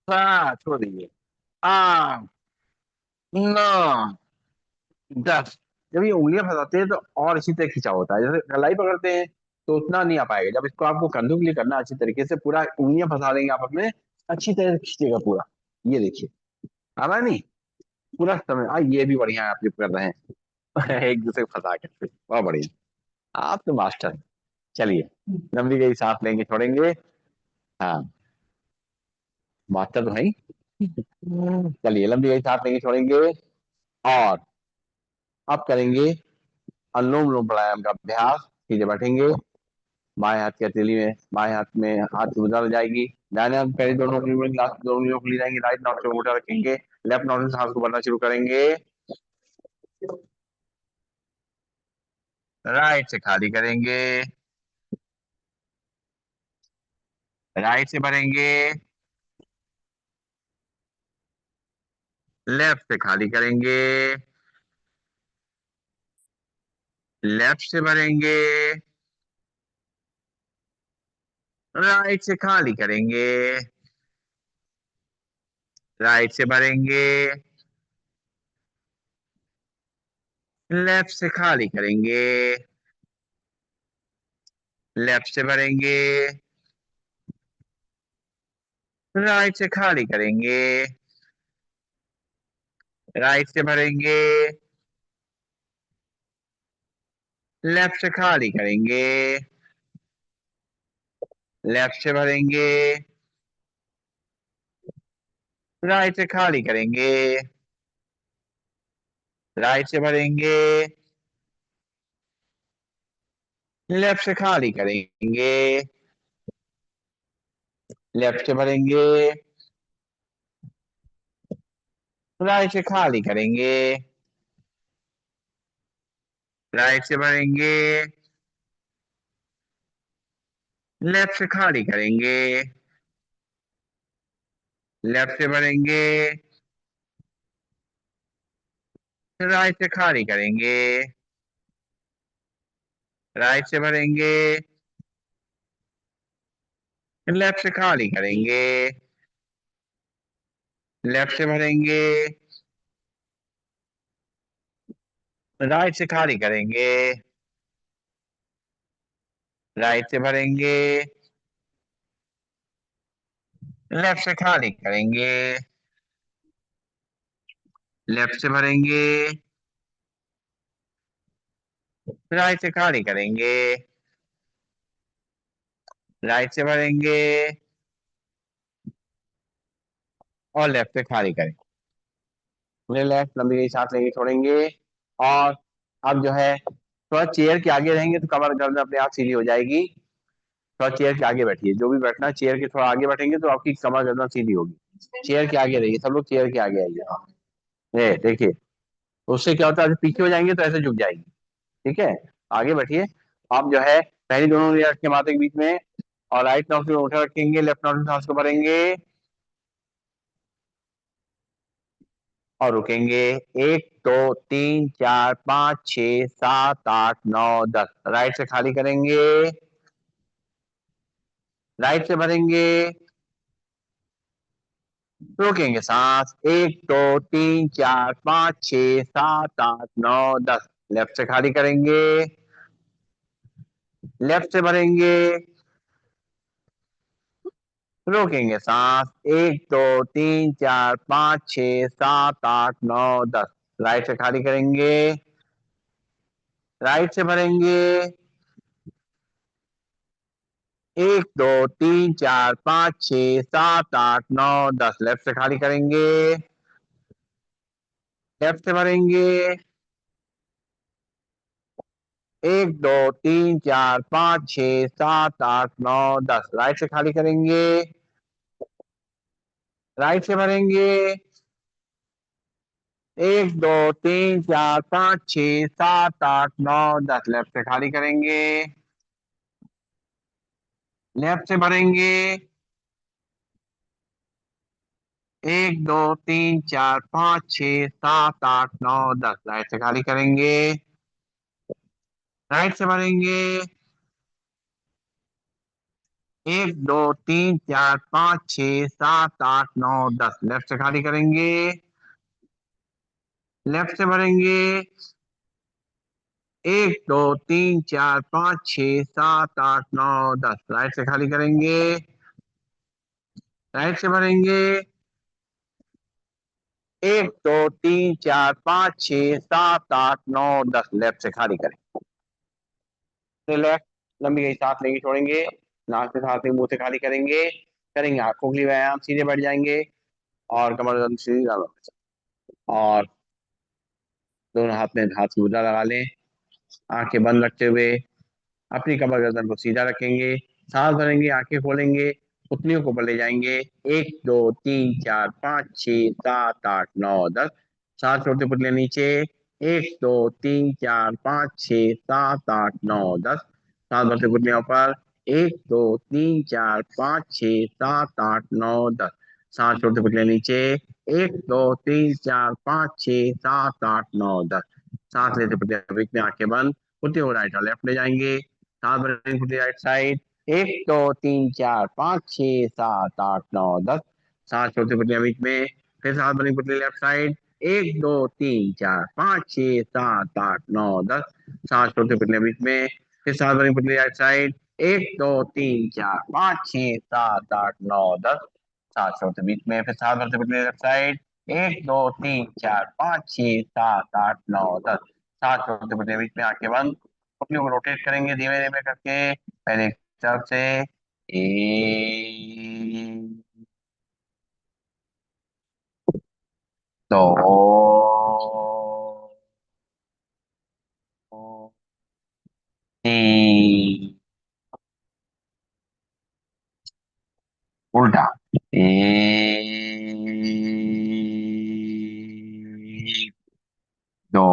सात, छोड़ दीजिए, आठ, नौ, 10। जब ये उंगलियां फंसाते हैं तो और इसी तरह खिंचाव होता है, जैसे कलाई पकड़ते हैं तो उतना नहीं आ पाएगा, जब इसको आपको कंधों के लिए करना अच्छी तरीके से, पूरा उंगलियां फंसा देंगे आप अपने, अच्छी तरह से खींचेगा पूरा, ये देखिए, आ रहा है नहीं, पूरा समय ये भी बढ़िया है, आप जो कर रहे हैं एक दूसरे को फंसा के, बहुत बढ़िया, आप तो मास्टर। चलिए, लंबी गई सांस लेंगे, छोड़ेंगे, हाँ, मास्टर तो है ही। चलिए, लंबी गई सांस लेंगे, छोड़ेंगे, और अब करेंगे अनुलोम विलोम प्राणायाम का अभ्यास। सीधे बैठेंगे, बाएं हाथ की हथेली में, बाएं हाथ में हाथ की मुद्रा जाएगी, दाहिने हाथ पहले दोनों उंगलियों में, लास्ट दोनों उंगलियों को ले जाएंगे, राइट नॉट से अंगूठा रखेंगे, लेफ्ट नॉट से सांस को भरना शुरू करेंगे, राइट से खाली करेंगे, राइट से भरेंगे, लेफ्ट से खाली करेंगे, लेफ्ट से भरेंगे, राइट से खाली करेंगे, राइट से भरेंगे, लेफ्ट से खाली करेंगे, लेफ्ट से भरेंगे, राइट से खाली करेंगे, राइट से भरेंगे, लेफ्ट से खाली करेंगे, लेफ्ट से भरेंगे, राइट से खाली करेंगे, राइट से भरेंगे, लेफ्ट से खाली करेंगे, लेफ्ट से भरेंगे, राइट से खाली करेंगे, राइट से भरेंगे, लेफ्ट से खाली करेंगे, लेफ्ट से भरेंगे, राइट से खाली करेंगे, राइट से भरेंगे, लेफ्ट से खाली करेंगे, लेफ्ट से भरेंगे, राइट से खाली करेंगे, राइट से भरेंगे, लेफ्ट से खाली करेंगे, लेफ्ट से भरेंगे, राइट से खाली करेंगे, राइट से भरेंगे और लेफ्ट से खाली करेंगे। लेफ्ट लंबी सांस लेंगे, छोड़ेंगे। और अब जो है थोड़ा चेयर के आगे रहेंगे तो कमर गर्दन अपने आप सीधी हो जाएगी। थोड़ा चेयर के आगे बैठिए, जो भी बैठना है चेयर के थोड़ा आगे बैठेंगे तो आपकी कमर गर्दन सीधी होगी। चेयर के आगे रहिए, सब लोग चेयर के आगे आइए। ये देखिए, उससे क्या होता है, पीछे हो जाएंगे तो ऐसे झुक जाएंगे। ठीक है, आगे बैठिए। आप जो है पहली दोनों उंगलियां रखें माथे के बीच में, और राइट नॉस्ट्रिल में उठा रखेंगे, लेफ्ट नॉस्ट्रिल सांस को भरेंगे और रुकेंगे। 1 2 3 4 5 6 7 8 9 10। राइट से खाली करेंगे, राइट से भरेंगे, रोकेंगे सांस। 1 2 3 4 5 6 7 8 9 10। लेफ्ट से खाली करेंगे, लेफ्ट से भरेंगे, रोकेंगे सांस। 1 2 3 4 5 6 7 8 9 10। राइट से खाली करेंगे, राइट से भरेंगे। 1 2 3 4 5 6 7 8 9 10। लेफ्ट से खाली करेंगे, लेफ्ट से भरेंगे। 1 2 3 4 5 6 7 8 9 10। राइट से खाली करेंगे, राइट से भरेंगे। 1 2 3 4 5 6 7 8 9 10। लेफ्ट से खाली करेंगे, लेफ्ट से भरेंगे। 1 2 3 4 5 6 7 8 9 10। राइट से खाली करेंगे, राइट से भरेंगे। 1 2 3 4 5 6 7 8 9 10। लेफ्ट से खाली करेंगे, लेफ्ट से भरेंगे। 1 2 3 4 5 6 7 8 9 10। राइट से खाली करेंगे, राइट से भरेंगे। 1 2 3 4 5 6 7 8 9 10। लेफ्ट से खाली करें। लेफ्ट लंबी गई सांस लेंगे, छोड़ेंगे। नाक से सांस लेंगे, मुंह से खाली करेंगे। करेंगे आंखों के लिए व्यायाम, सीधे बैठ जाएंगे और कमर गर्दन सीधी डालो। और दोनों हाथ में हाथ की मुद्रा लगा लें, आंखें बंद रखते हुए अपनी कमर गर्दन को सीधा रखेंगे। सांस भरेंगे, आंखें खोलेंगे, उंगलियों को ऊपर ले जाएंगे। 1 2 3 4 5 6 7 8 9 10। सांस छोड़ते पुतले नीचे। 1 2 3 4 5 6 7 8 9 10। सांस भरते पुतलियां ऊपर। 1 2 3 4 5 6 7 8 9 10। सांस छोड़ते पुतले नीचे। 1 2 3 4 5 6 7 8 9 10। सांस लेते पुतले बीच में, आंखें बंद। पुतले को राइट और लेफ्ट ले जाएंगे। सांस भरेंगे पुतले राइट साइड। 1 2 3 4 5 6 7 8 9 10। सांस छोड़ते पुतले बीच में। फिर सांस भरेंगे पुतले लेफ्ट साइड। 1 2 3 4 5 6 7 8 9 10। सांस छोड़ते पुतले बीच में। फिर सांस भरेंगे पुतले राइट साइड। 1 2 3 4 5 6 7 8 9 10। सांस छोड़ते बीच में। फिर सांस भरते पुतले लेफ्ट साइड। 1 2 3 4 5 6 7 8 9 10। सांस छोड़ते पुतले बीच में, आंखें बंद। पुतलियों को रोटेट करेंगे धीमे धीमे करके। पहले एक तरफ से, एक, दो, तीन, उल्टा। एक, दो,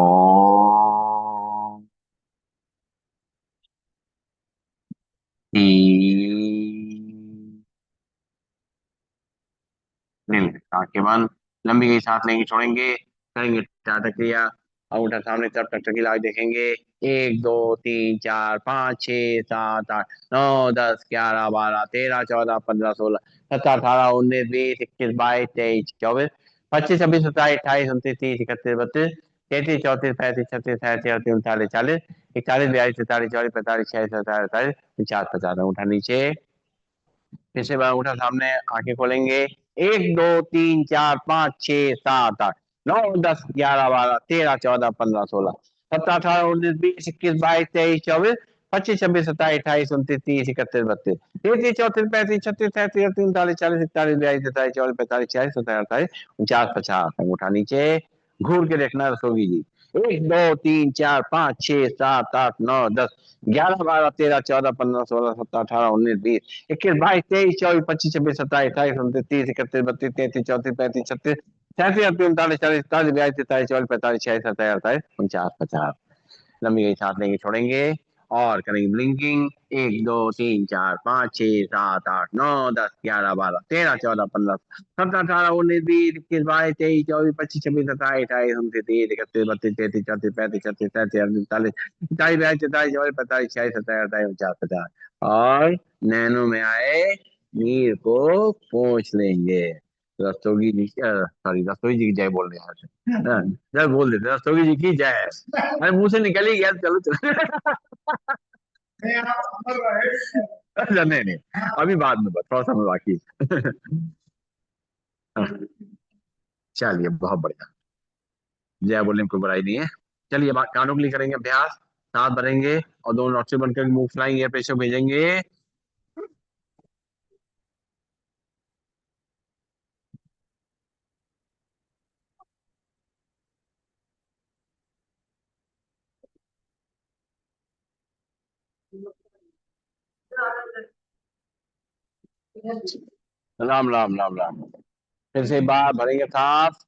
नील आंखें बंद, लंबी गई सांस लेंगे, छोड़ेंगे, करेंगे टाटा क्रिया। अंगूठा सामने तरफ टकटकी लाके देखेंगे। 1 2 3 4 5 6 7 8 9 10 11 12 13 14 15 16 17 18 19 20 21 22 23 24 25 26 27 28 29 30 31 32 33 34 34 35 36 37 38 39 40 41 42 43 44 45 46 47 48 49 50 अंगूठा नीचे। फिर से बार उठा सामने, आंखें खोलेंगे। 1 2 3 4 5 6 7 8 9 10 11 12 13 14 15 16 17 18 19 20 21 22 23 24 25 26 27 28 29 30 31 32 33 34 35 46 47 48 49 50 घूर के देखना रसोगी जी। 1 2 3 4 5 6 7 8 9 10 11 12 13 14 15 16 17 18 19 20 21 22 23 24 25 26 27 28 29 30 31 32 33 34 35 46 47 48 49 50 और करेंगे ब्लिंकिंग। 1 2 3 4 5 6 7 8 9 10 11 12 13 14 15 16 17 18 19 20 21 22 23 24 25 26 27 28 29 30 31 32 33 34 35 46 47 48 49 50 और नैनो में आए, नीर को पोंछ लेंगे। रस्तोगी जी, सॉरी रस्तोगी जी की जय बोल रहे हैं। जय बोल देते, रस्तोगी जी की जय। अरे मुंह से निकल ही गया, चलो चलो। अच्छा नहीं नहीं, अभी बाद में बस थोड़ा समय बाकी है। चलिए बहुत बढ़िया, जय बोलने में कोई बुराई नहीं है। चलिए बात कानों के लिए करेंगे अभ्यास। सांस भरेंगे और दोनों नोट से बनकर मुंह फुलाएंगे, पेशो भेजेंगे। राम राम राम राम। फिर से बार भरेंगे सांस।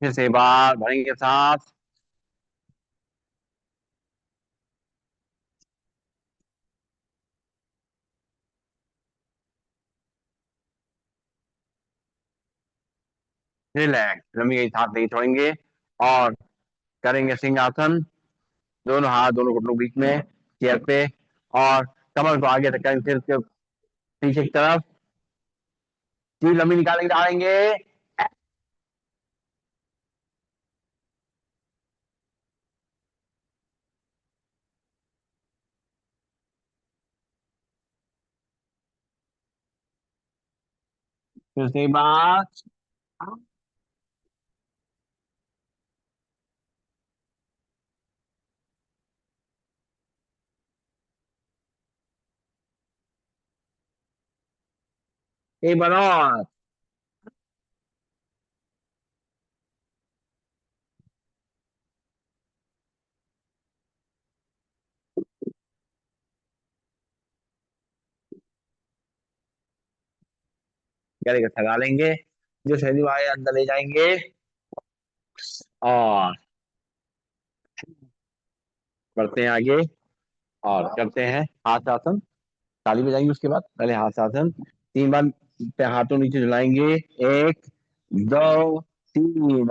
फिर से बार भरेंगे सांस। रिलैक्स, लंबी गई सांस नहीं छोड़ेंगे और करेंगे सिंहासन। दोनों हाथ दोनों घुटनों के बीच में चेयर पे, और कमर को आगे तक करेंगे, सिर के पीछे की तरफ चीज लंबी निकालेंगे, डालेंगे। फिर से एक बार। एक बार और। गले को थका लेंगे, जो शरीर वाले अंदर ले जाएंगे। और बढ़ते हैं आगे और करते हैं हाथ आसन। ताली बजाएंगे उसके बाद, पहले हाथ आसन 3 बार पे हाथों नीचे झुलाएंगे। 1 2 3।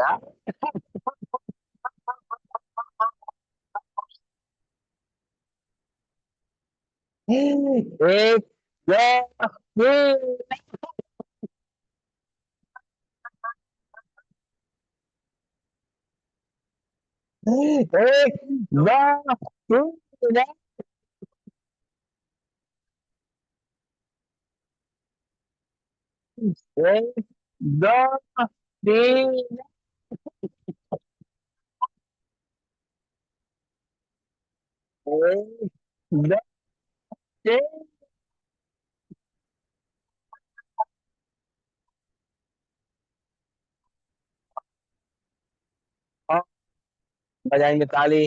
1 2 3। 1 2 3। 1 2 3। 1 2 3। और बजाएंगे ताली।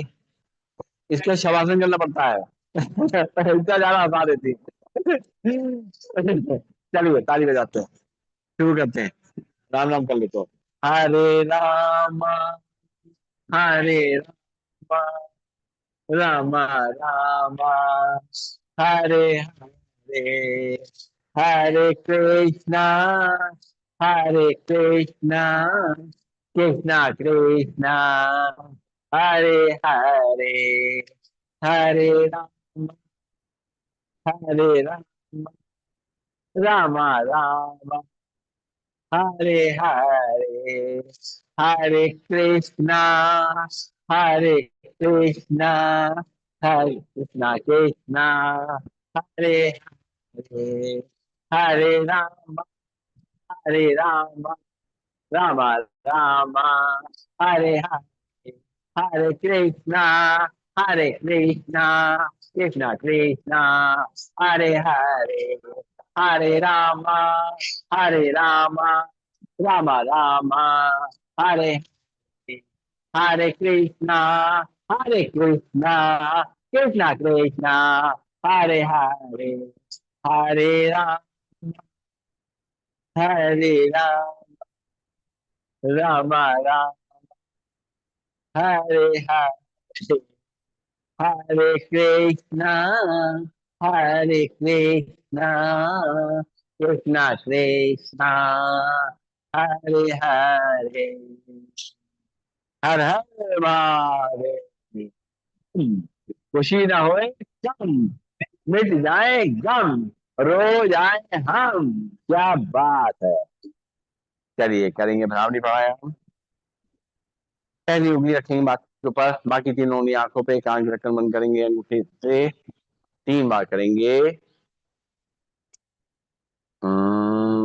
इसके लिए शवासन करना पड़ता है। इतना ज्यादा हंसा देती। चलिए ताली बजाते हैं, शुरू करते हैं। राम राम कर लेते हो। हरे रामा, हरे रामा, राम राम, हरे हरे, हरे कृष्णा, हरे कृष्णा, कृष्णा कृष्णा, हरे हरे, हरे राम, हरे राम, राम राम, हरे हरे, हरे कृष्णा, हरे कृष्णा, हरे कृष्णा कृष्णा, हरे हरे, हरे राम, हरे राम, राम राम, हरे हरे, हरे कृष्णा, हरे कृष्णा, कृष्णा कृष्णा, हरे हरे, हरे राम, हरे राम, राम राम, हरे हरे कृष्णा, हरे कृष्णा, कृष्णा कृष्णा, हरे हरे, हरे राम, हरे राम, राम राम, हरे हरे, हरे कृष्णा, हरे कृष्णा, कृष्णा कृष्णा, हरे हरे, हर हर महादेव। खुशी ना होए गम, मिट जाए गम, रो जाए हम, क्या बात है। चलिए करेंगे भरावनी पढ़ाया हम। पहली उंगली रखेंगे बात के ऊपर, बाकी तीनों उंगली आंखों पे, कान के ढक्कन बंद करेंगे अंगूठे से, 3 बार करेंगे। अम्म,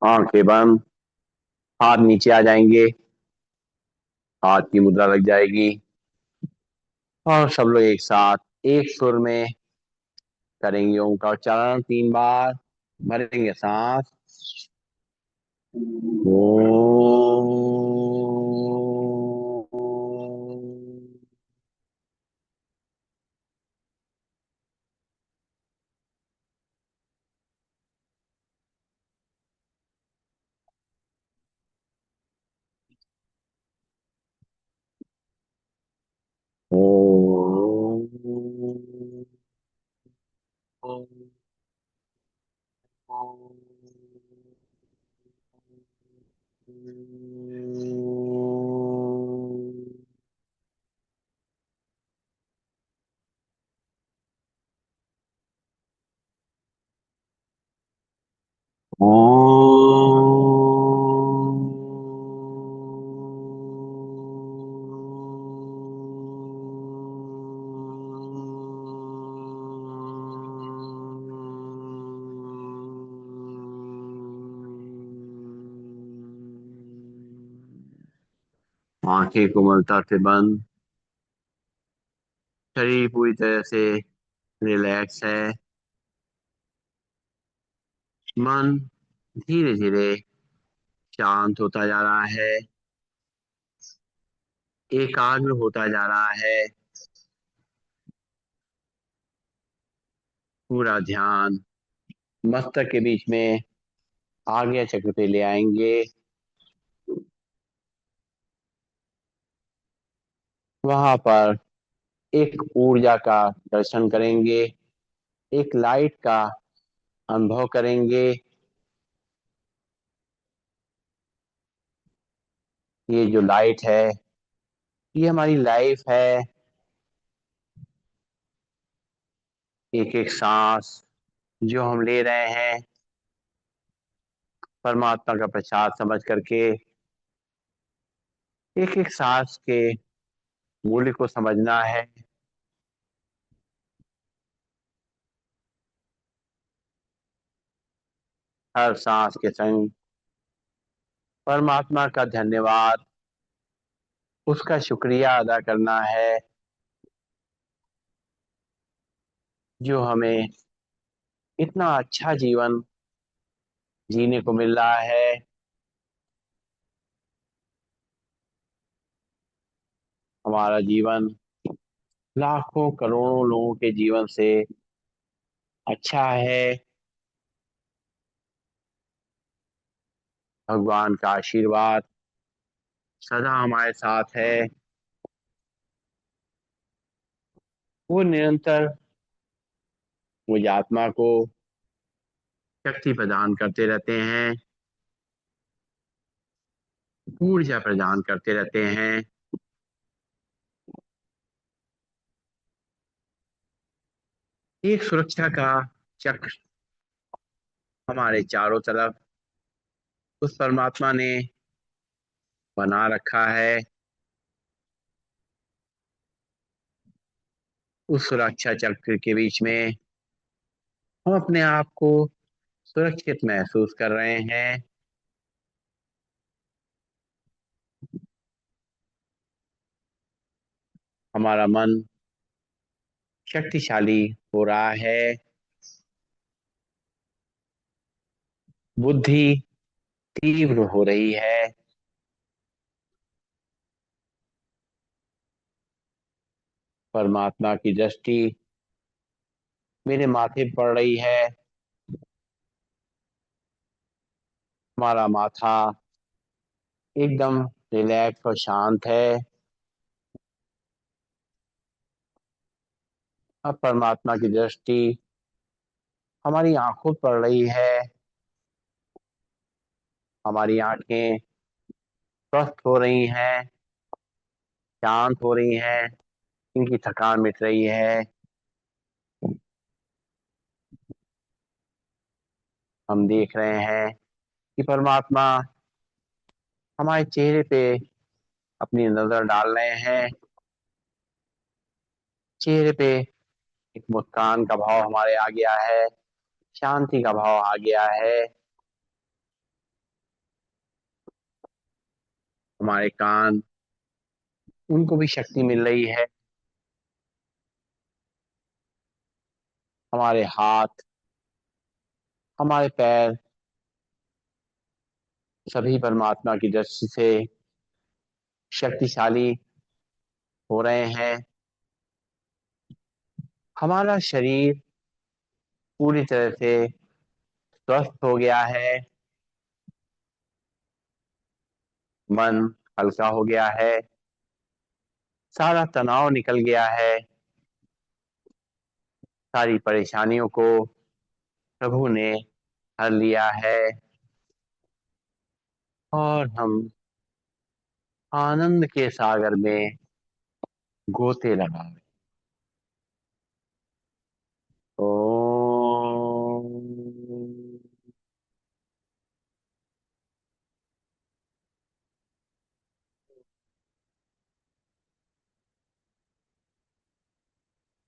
आंखें बंद, हाथ नीचे आ जाएंगे, हाथ की मुद्रा लग जाएगी, और सब लोग एक साथ एक सुर में करेंगे ओम का उच्चारण 3 बार, भरेंगे सांस। आंखें कोमलता से बंद, शरीर पूरी तरह से रिलैक्स है, मन धीरे धीरे शांत होता जा रहा है, एकाग्र होता जा रहा है, पूरा ध्यान मस्तक के बीच में आज्ञा चक्र पे ले आएंगे। वहां पर एक ऊर्जा का दर्शन करेंगे, एक लाइट का अनुभव करेंगे। ये जो लाइट है, ये हमारी लाइफ है। एक एक सांस जो हम ले रहे हैं, परमात्मा का प्रसाद समझ करके एक एक सांस के मूल्य को समझना है। हर सांस के संग परमात्मा का धन्यवाद, उसका शुक्रिया अदा करना है, जो हमें इतना अच्छा जीवन जीने को मिल रहा है। हमारा जीवन लाखों करोड़ों लोगों के जीवन से अच्छा है। भगवान का आशीर्वाद सदा हमारे साथ है। वो निरंतर मुझ आत्मा को शक्ति प्रदान करते रहते हैं, ऊर्जा प्रदान करते रहते हैं। एक सुरक्षा का चक्र हमारे चारों तरफ उस परमात्मा ने बना रखा है। उस सुरक्षा चक्र के बीच में हम अपने आप को सुरक्षित महसूस कर रहे हैं। हमारा मन शक्तिशाली हो रहा है, बुद्धि तीव्र हो रही है। परमात्मा की दृष्टि मेरे माथे पर पड़ रही है। हमारा माथा एकदम रिलैक्स और शांत है। अब परमात्मा की दृष्टि हमारी आंखों पर पड़ रही है। हमारी आंखें स्वस्थ हो रही हैं, शांत हो रही हैं, इनकी थकान मिट रही है। हम देख रहे हैं कि परमात्मा हमारे चेहरे पे अपनी नजर डाल रहे हैं। चेहरे पे एक मुस्कान का भाव हमारे आ गया है, शांति का भाव आ गया है। हमारे कान, उनको भी शक्ति मिल रही है। हमारे हाथ, हमारे पैर सभी परमात्मा की दृष्टि से शक्तिशाली हो रहे हैं। हमारा शरीर पूरी तरह से स्वस्थ हो गया है। मन हल्का हो गया है, सारा तनाव निकल गया है। सारी परेशानियों को प्रभु ने हर लिया है और हम आनंद के सागर में गोते लगा रहे। ओम।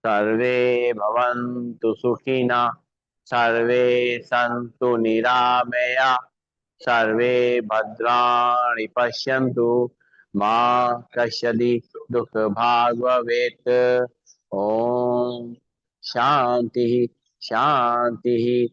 सर्वे भवन्तु सुखिनः, सर्वे सन्तु निरामया, सर्वे भद्राणि पश्यन्तु, मा कश्चित् दुःखभाग् भवेत्। ओम शांति शांति